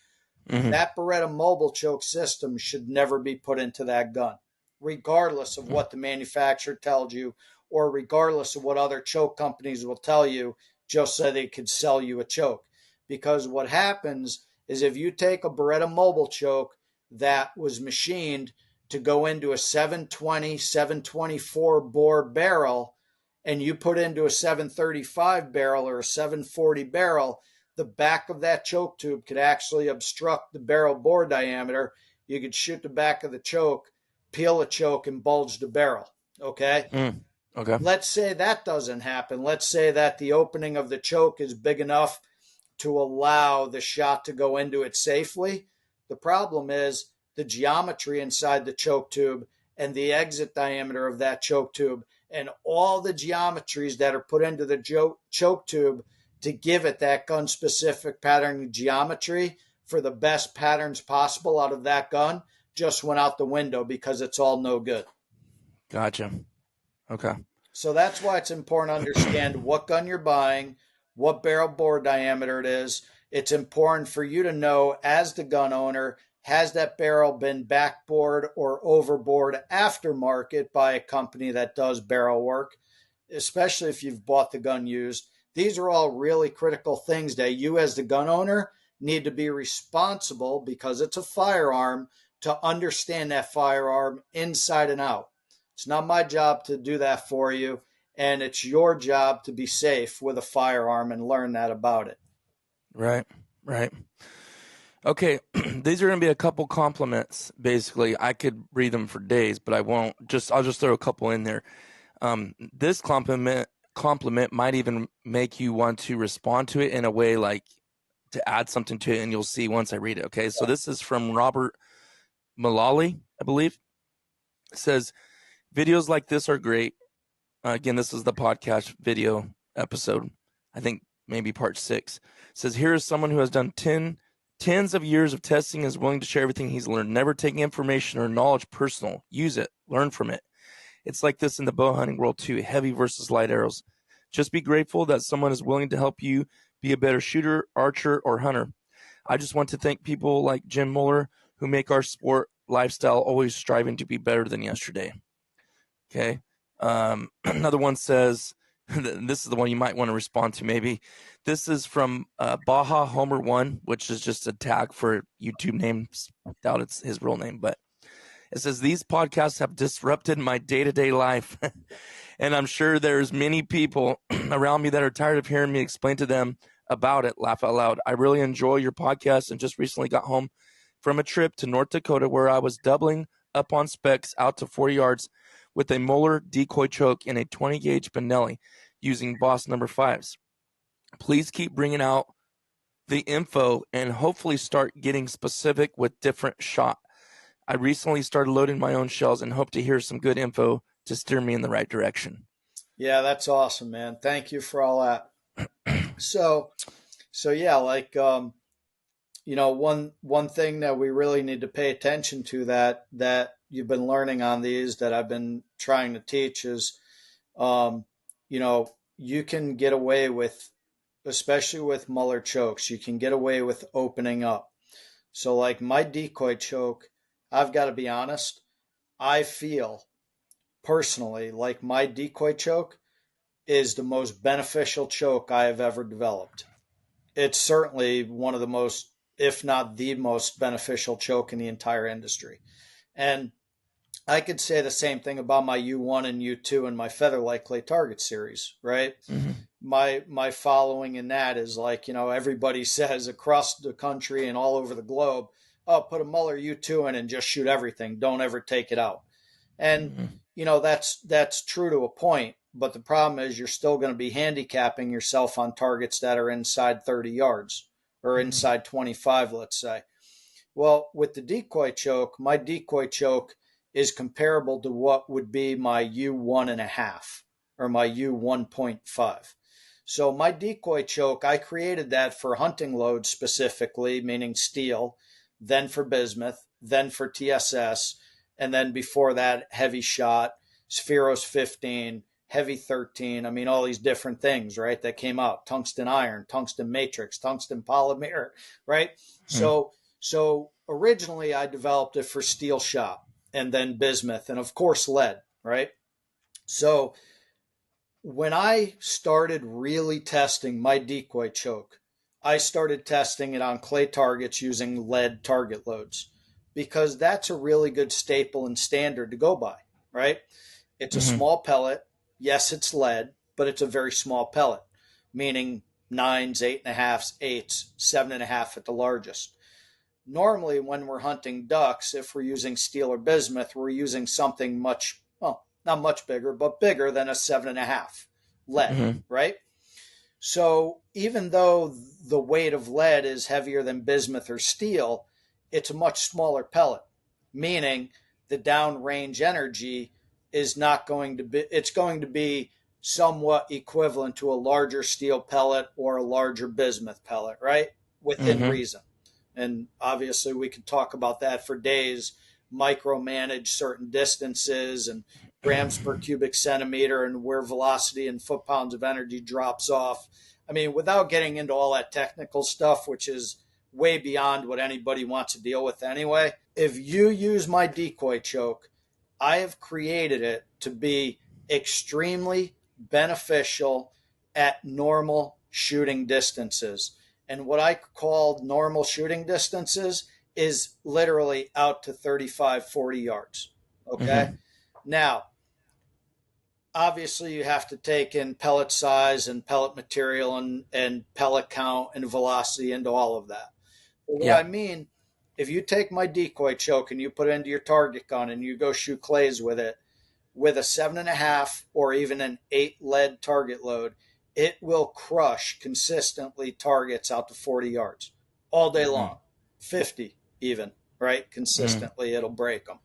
That Beretta mobile choke system should never be put into that gun, regardless of what the manufacturer tells you or regardless of what other choke companies will tell you, just so they could sell you a choke. Because what happens is if you take a Beretta mobile choke that was machined to go into a 720, 724 bore barrel, and you put into a 735 barrel or a 740 barrel, the back of that choke tube could actually obstruct the barrel bore diameter. You could shoot the back of the choke, peel the choke, and bulge the barrel. Okay? Okay. Let's say that doesn't happen. Let's say that the opening of the choke is big enough to allow the shot to go into it safely. The problem is the geometry inside the choke tube and the exit diameter of that choke tube and all the geometries that are put into the choke tube to give it that gun-specific pattern geometry for the best patterns possible out of that gun just went out the window because it's all no good. Gotcha. Okay. So that's why it's important to understand what gun you're buying, what barrel bore diameter it is. It's important for you to know, as the gun owner, has that barrel been backbored or overbored aftermarket by a company that does barrel work, especially if you've bought the gun used. These are all really critical things that you as the gun owner need to be responsible, because it's a firearm, to understand that firearm inside and out. It's not my job to do that for you, and it's your job to be safe with a firearm and learn that about it. Right. Okay, these are going to be a couple compliments, basically. I could read them for days, but I won't. I'll just throw a couple in there. This compliment might even make you want to respond to it in a way like to add something to it, and you'll see once I read it. Okay, so this is from Robert Mueller, I believe. It says, videos like this are great. Again, this is the podcast video episode, I think maybe part 6. It says, here is someone who has done tens of years of testing, is willing to share everything he's learned, never taking information or knowledge personal. Use it, learn from it. It's like this in the bow hunting world too, heavy versus light arrows. Just be grateful that someone is willing to help you be a better shooter, archer, or hunter. I just want to thank people like Jim Muller who make our sport lifestyle always striving to be better than yesterday. Okay. Another one says, this is the one you might want to respond to maybe. This is from Baja Homer 1, which is just a tag for YouTube names. Doubt it's his real name, but it says, these podcasts have disrupted my day-to-day life. And I'm sure there's many people around me that are tired of hearing me explain to them about it. Laugh out loud. I really enjoy your podcast and just recently got home from a trip to North Dakota where I was doubling up on specs out to 40 yards with a Mueller decoy choke and a 20 gauge Benelli using Boss number 5s. Please keep bringing out the info and hopefully start getting specific with different shot. I recently started loading my own shells and hope to hear some good info to steer me in the right direction. Yeah, that's awesome, man. Thank you for all that. So yeah, like, one thing that we really need to pay attention to that you've been learning on these that I've been trying to teach is, you can get away with, especially with Mueller chokes, you can get away with opening up. So like my decoy choke, I've got to be honest, I feel personally like my decoy choke is the most beneficial choke I have ever developed. It's certainly one of the most, if not the most beneficial choke in the entire industry. And I could say the same thing about my U1 and U2 and my Featherlight Clay Target series, right? Mm-hmm. My following in that is like, everybody says across the country and all over the globe, oh, put a Mueller U2 in and just shoot everything. Don't ever take it out. And, that's true to a point. But the problem is you're still going to be handicapping yourself on targets that are inside 30 yards or inside 25, let's say. Well, with the decoy choke, my decoy choke is comparable to what would be my U1.5 or my U1.5. So my decoy choke, I created that for hunting loads specifically, meaning steel, then for bismuth, then for TSS, and then before that, heavy shot, Spheros 15, heavy 13. I mean, all these different things, right, that came out. Tungsten iron, tungsten matrix, tungsten polymer, right? So originally I developed it for steel shot and then bismuth and of course lead, right? So when I started really testing my decoy choke, I started testing it on clay targets using lead target loads because that's a really good staple and standard to go by, right? It's a small pellet. Yes, it's lead, but it's a very small pellet, meaning 9s, 8.5s, 8s, 7.5 at the largest. Normally, when we're hunting ducks, if we're using steel or bismuth, we're using something much, well, not much bigger, but bigger than a 7.5 lead, right? So even though the weight of lead is heavier than bismuth or steel, it's a much smaller pellet, meaning the downrange energy is not going to be, it's going to be somewhat equivalent to a larger steel pellet or a larger bismuth pellet, right? Within reason. And obviously we could talk about that for days, micromanage certain distances and grams per cubic centimeter and where velocity and foot-pounds of energy drops off. I mean, without getting into all that technical stuff, which is way beyond what anybody wants to deal with anyway, if you use my decoy choke, I have created it to be extremely beneficial at normal shooting distances. And what I call normal shooting distances is literally out to 35, 40 yards. Okay. Now, obviously you have to take in pellet size and pellet material and pellet count and velocity into all of that. But what I mean, if you take my decoy choke and you put it into your target gun and you go shoot clays with it, with a 7.5 or even an 8 lead target load, it will crush consistently targets out to 40 yards all day long, 50 even, right? Consistently, it'll break them.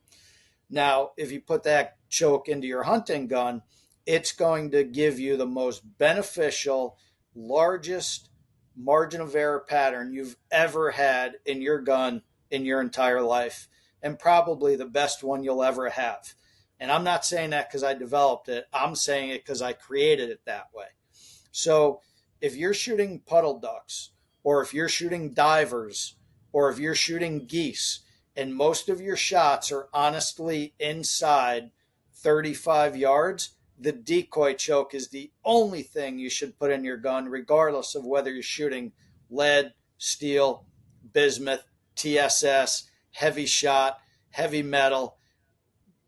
Now, if you put that choke into your hunting gun, it's going to give you the most beneficial, largest margin of error pattern you've ever had in your gun in your entire life, and probably the best one you'll ever have. And I'm not saying that because I developed it. I'm saying it because I created it that way. So if you're shooting puddle ducks, or if you're shooting divers, or if you're shooting geese, and most of your shots are honestly inside 35 yards, the decoy choke is the only thing you should put in your gun, regardless of whether you're shooting lead, steel, bismuth, TSS, heavy shot, heavy metal,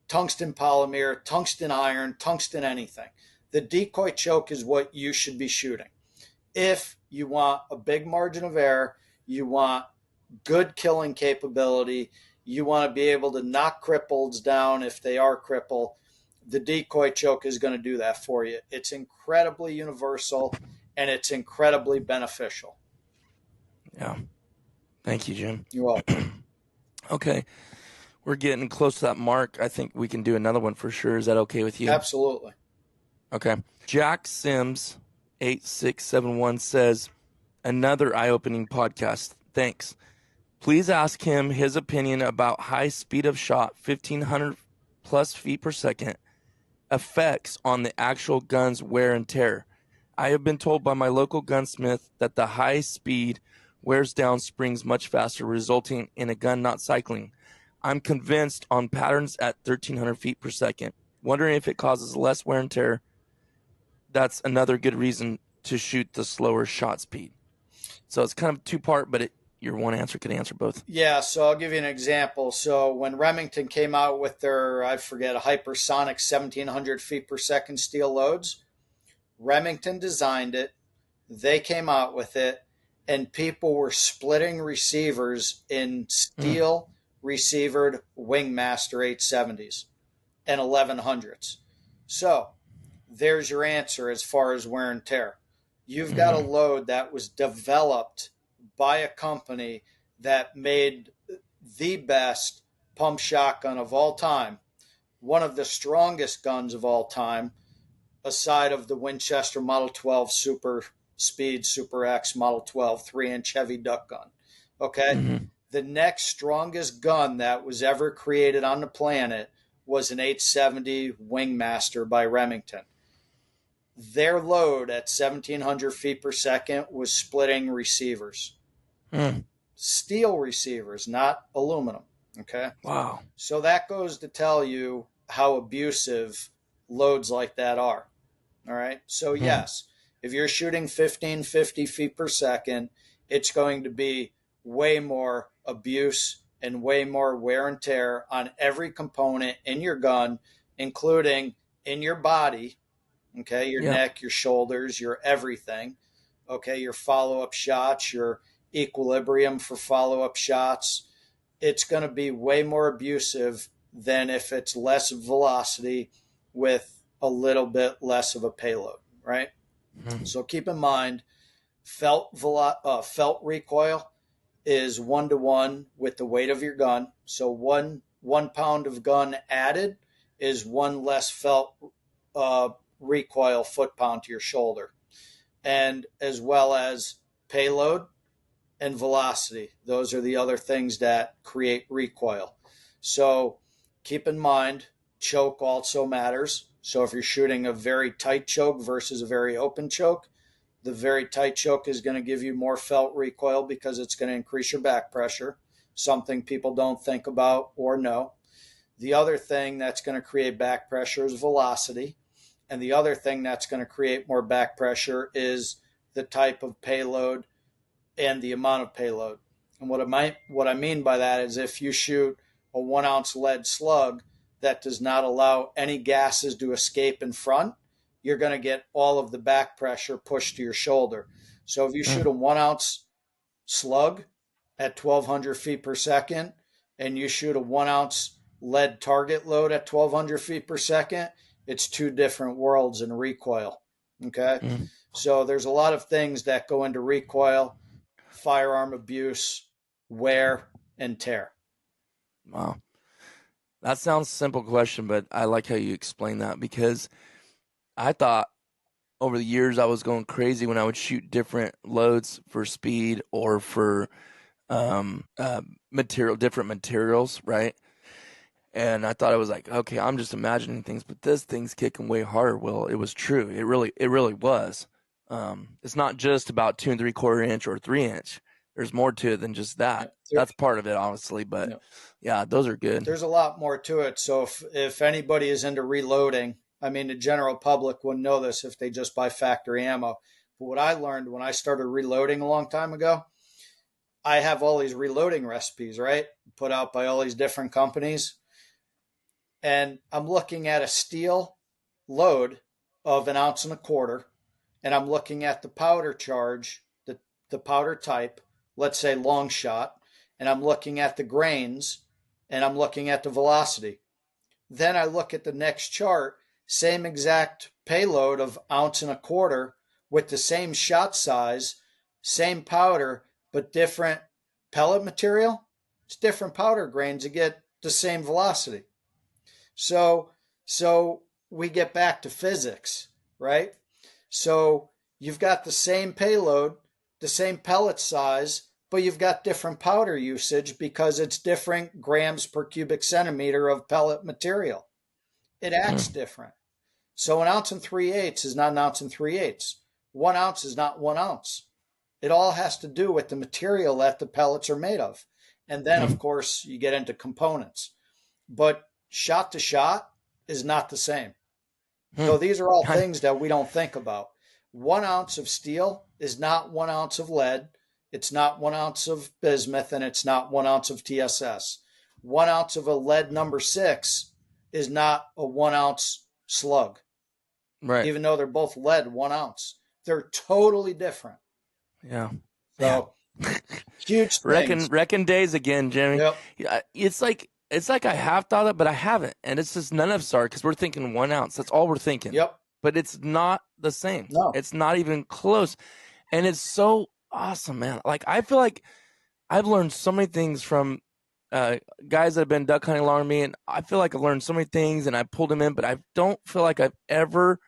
tungsten polymer, tungsten iron, tungsten anything. The decoy choke is what you should be shooting. If you want a big margin of error, you want good killing capability, you want to be able to knock cripples down if they are crippled, the decoy choke is going to do that for you. It's incredibly universal and it's incredibly beneficial. Yeah. Thank you, Jim. You're welcome. Okay. We're getting close to that mark. I think we can do another one for sure. Is that okay with you? Absolutely. Okay. Jack Sims 8671 says, another eye-opening podcast. Thanks. Please ask him his opinion about high speed of shot, 1,500 plus feet per second, effects on the actual gun's wear and tear. I have been told by my local gunsmith that the high speed wears down springs much faster, resulting in a gun not cycling. I'm convinced on patterns at 1,300 feet per second. Wondering if it causes less wear and tear. That's another good reason to shoot the slower shot speed. So it's kind of two-part, but your one answer could answer both. Yeah, so I'll give you an example. So when Remington came out with their, I forget, a hypersonic 1,700 feet per second steel loads, Remington designed it. They came out with it, and people were splitting receivers in steel receivered Wingmaster 870s and 1100s. So there's your answer as far as wear and tear. You've got a load that was developed by a company that made the best pump shotgun of all time, one of the strongest guns of all time, aside of the Winchester Model 12 Super Speed Super X Model 12 3-inch heavy duck gun. Okay? The next strongest gun that was ever created on the planet was an 870 Wingmaster by Remington. Their load at 1,700 feet per second was splitting receivers. Steel receivers, not aluminum. Okay? Wow. So that goes to tell you how abusive loads like that are. All right? So yes, if you're shooting 1,550 feet per second, it's going to be way more abuse and way more wear and tear on every component in your gun, including in your body. Okay, your neck, your shoulders, your everything. Okay, your follow-up shots, your equilibrium for follow-up shots. It's going to be way more abusive than if it's less velocity with a little bit less of a payload, right? So keep in mind, felt recoil is 1-to-1 with the weight of your gun. So one pound of gun added is one less felt recoil foot-pound to your shoulder, and as well as payload and velocity. Those are the other things that create recoil. So keep in mind, choke also matters. So if you're shooting a very tight choke versus a very open choke, the very tight choke is going to give you more felt recoil because it's going to increase your back pressure, something people don't think about or know. The other thing that's going to create back pressure is velocity. And the other thing that's going to create more back pressure is the type of payload and the amount of payload. And what I mean by that is if you shoot a 1-ounce lead slug that does not allow any gases to escape in front, you're going to get all of the back pressure pushed to your shoulder. So if you shoot a 1-ounce slug at 1,200 feet per second and you shoot a 1-ounce lead target load at 1,200 feet per second, it's two different worlds in recoil. Okay. Mm-hmm. So there's a lot of things that go into recoil, firearm abuse, wear, and tear. Wow. That sounds simple question, but I like how you explain that, because I thought over the years I was going crazy when I would shoot different loads for speed or for different materials, right? And I thought I was like, okay, I'm just imagining things, but this thing's kicking way harder. Well, it was true. It really was. It's not just about 2 3/4 inch or 3 inch. There's more to it than just that. That's part of it, honestly. But yeah, those are good. There's a lot more to it. So if anybody is into reloading, I mean, the general public wouldn't know this if they just buy factory ammo. But what I learned when I started reloading a long time ago, I have all these reloading recipes, right? Put out by all these different companies. And I'm looking at a steel load of 1.25 ounces, and I'm looking at the powder charge, the powder type, let's say long shot, and I'm looking at the grains, and I'm looking at the velocity. Then I look at the next chart, same exact payload of 1.25 ounces with the same shot size, same powder, but different pellet material. It's different powder grains to get the same velocity. So we get back to physics, right? So you've got the same payload, the same pellet size, but you've got different powder usage because it's different grams per cubic centimeter of pellet material. It acts different. So 1.3/8 is not 1.3/8. 1 ounce is not 1 ounce. It all has to do with the material that the pellets are made of. And then, of course, you get into components. But shot to shot is not the same. So these are all things that we don't think about. 1 ounce of steel is not 1 ounce of lead. It's not 1 ounce of bismuth, and it's not 1 ounce of TSS. 1 ounce of a lead number 6 is not a 1 ounce slug. Right. Even though they're both lead 1 ounce. They're totally different. Yeah. So huge things. Reckon days again, Jimmy. Yep. It's like I have thought it, but I haven't. And it's just none of us are, because we're thinking 1 ounce. That's all we're thinking. Yep. But it's not the same. No. It's not even close. And it's so awesome, man. Like, I feel like I've learned so many things from guys that have been duck hunting along with me, and I feel like I've learned so many things, and I pulled them in, but I don't feel like I've ever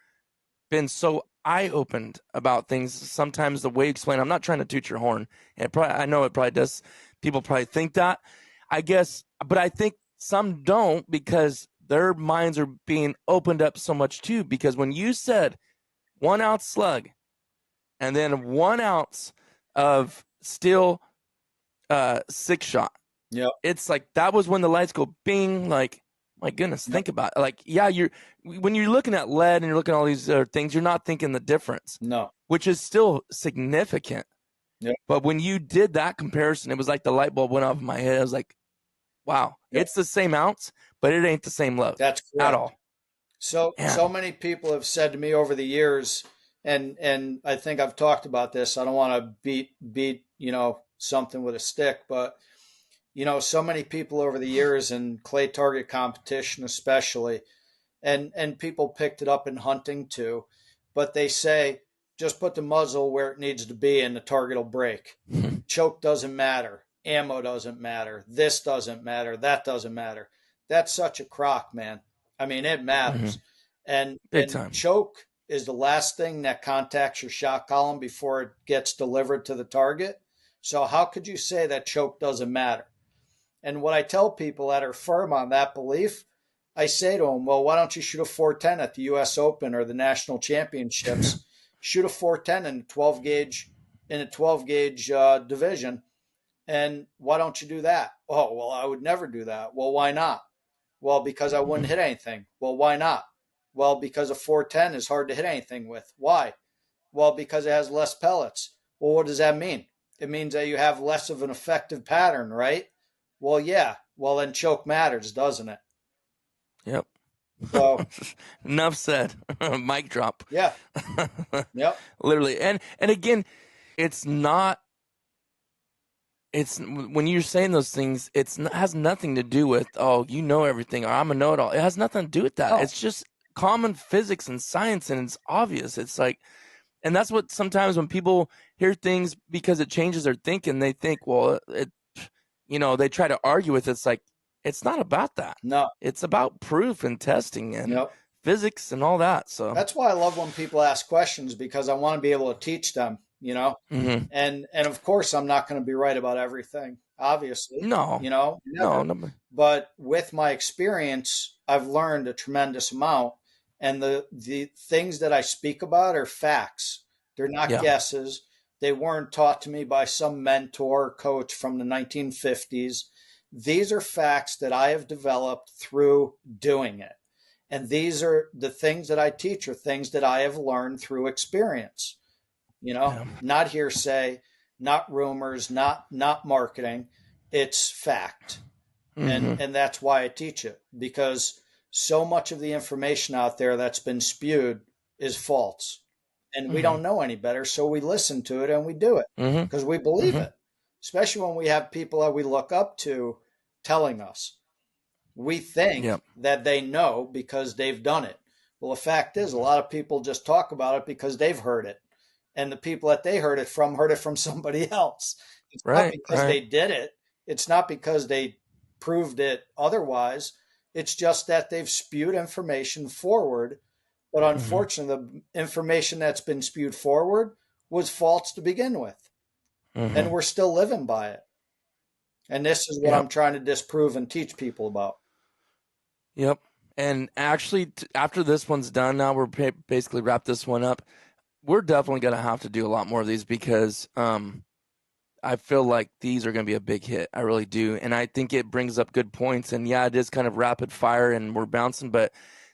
been so eye-opened about things. Sometimes the way you explain, I'm not trying to toot your horn, and I know it probably does. People probably think that, I guess, but I think some don't, because their minds are being opened up so much too. Because when you said 1 ounce slug and then 1 ounce of steel 6-shot, it's like that was when the lights go bing. Like, my goodness, think about it. Like, yeah, when you're looking at lead and you're looking at all these other things, you're not thinking the difference. No. Which is still significant. Yep. But when you did that comparison, it was like the light bulb went off in my head. I was like, wow, it's the same ounce, but it ain't the same load. That's correct. At all. So many people have said to me over the years, and I think I've talked about this. I don't want to beat something with a stick, but so many people over the years in clay target competition, especially, and people picked it up in hunting too, but they say just put the muzzle where it needs to be and the target will break. Choke doesn't matter. Ammo doesn't matter. This doesn't matter. That doesn't matter. That's such a crock, man. I mean, it matters. And choke is the last thing that contacts your shot column before it gets delivered to the target. So how could you say that choke doesn't matter? And what I tell people that are firm on that belief, I say to them, well, why don't you shoot a 410 at the U.S. Open or the national championships? Shoot a 410 in a 12 gauge division. And why don't you do that? Oh, well, I would never do that. Well, why not? Well, because I wouldn't hit anything. Well, why not? Well, because a 410 is hard to hit anything with. Why? Well, because it has less pellets. Well, what does that mean? It means that you have less of an effective pattern, right? Well, yeah. Well, then choke matters, doesn't it? Yep. So enough said. Mic drop. Yeah. Yep. Literally. And again, it's not. It's when you're saying those things, it has nothing to do with, oh, you know everything, or I'm a know-it-all. It has nothing to do with that. No. It's just common physics and science, and it's obvious. It's like, and that's what sometimes when people hear things because it changes their thinking, they think, well, they try to argue with it. It's like, it's not about that. No. It's about proof and testing and Yep. physics and all that. So that's why I love when people ask questions, because I want to be able to teach them, mm-hmm. and of course I'm not going to be right about everything, obviously. No. Never. No. But with my experience, I've learned a tremendous amount. And the things that I speak about are facts. They're not guesses. They weren't taught to me by some mentor or coach from the 1950s. These are facts that I have developed through doing it. And these are the things that I teach, are things that I have learned through experience. Not hearsay, not rumors, not marketing. It's fact. Mm-hmm. And that's why I teach it, because so much of the information out there that's been spewed is false. And we don't know any better, so we listen to it and we do it because we believe it, especially when we have people that we look up to telling us. We think that they know because they've done it. Well, the fact is, a lot of people just talk about it because they've heard it. And the people that they heard it from somebody else. It's not because they did it. It's not because they proved it otherwise. It's just that they've spewed information forward. But unfortunately, the information that's been spewed forward was false to begin with. And we're still living by it. And this is what I'm trying to disprove and teach people about. Yep. And actually, after this one's done, now we're basically wrap this one up. We're definitely going to have to do a lot more of these because I feel like these are going to be a big hit. I really do. And I think it brings up good points. And yeah, it is kind of rapid fire and we're bouncing, but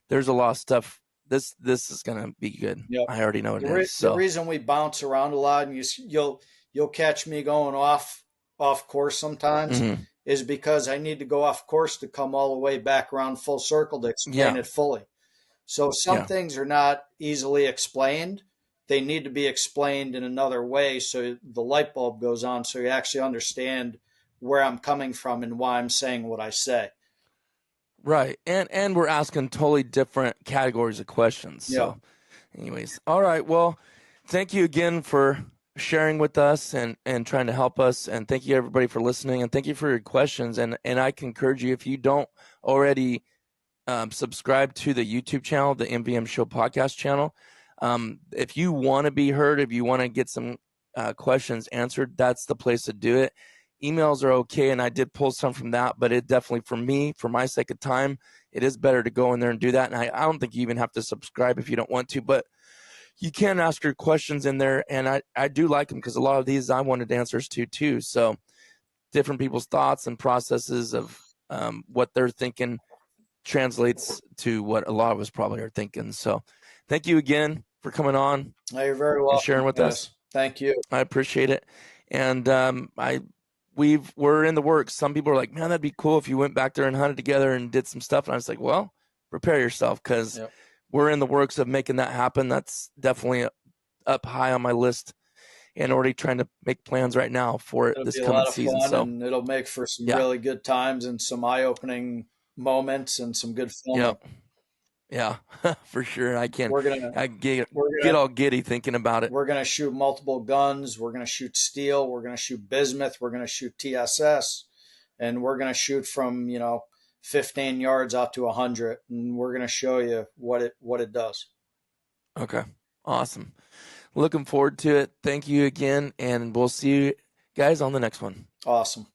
there's a lot of stuff. This is going to be good. Yep. I already know it is. So. The reason we bounce around a lot, and you'll catch me going off course sometimes, is because I need to go off course to come all the way back around full circle to explain it fully. So some things are not easily explained. They need to be explained in another way so the light bulb goes on, so you actually understand where I'm coming from and why I'm saying what I say. Right. And we're asking totally different categories of questions. So anyways, all right. Well, thank you again for sharing with us and trying to help us. And thank you everybody for listening, and thank you for your questions. And I can encourage you, if you don't already subscribe to the YouTube channel, the MVM Show podcast channel. If you want to be heard, if you want to get some questions answered, that's the place to do it. Emails are okay, and I did pull some from that, but it definitely, for me, for my sake of time, it is better to go in there and do that. And I don't think you even have to subscribe if you don't want to, but you can ask your questions in there, and I do like them because a lot of these I wanted answers to too. So different people's thoughts and processes of what they're thinking translates to what a lot of us probably are thinking. So thank you again for coming on. You're very welcome. And sharing with us. Thank you. I appreciate it. And we're in the works. Some people are like, man, that'd be cool if you went back there and hunted together and did some stuff. And I was like, well, prepare yourself, because we're in the works of making that happen. That's definitely up high on my list, and already trying to make plans right now for it this coming season. So and it'll make for some really good times and some eye-opening moments and some good filming. Yeah, for sure. I get all giddy thinking about it. We're going to shoot multiple guns. We're going to shoot steel. We're going to shoot bismuth. We're going to shoot TSS. And we're going to shoot from, 15 yards out to 100. And we're going to show you what it does. Okay. Awesome. Looking forward to it. Thank you again. And we'll see you guys on the next one. Awesome.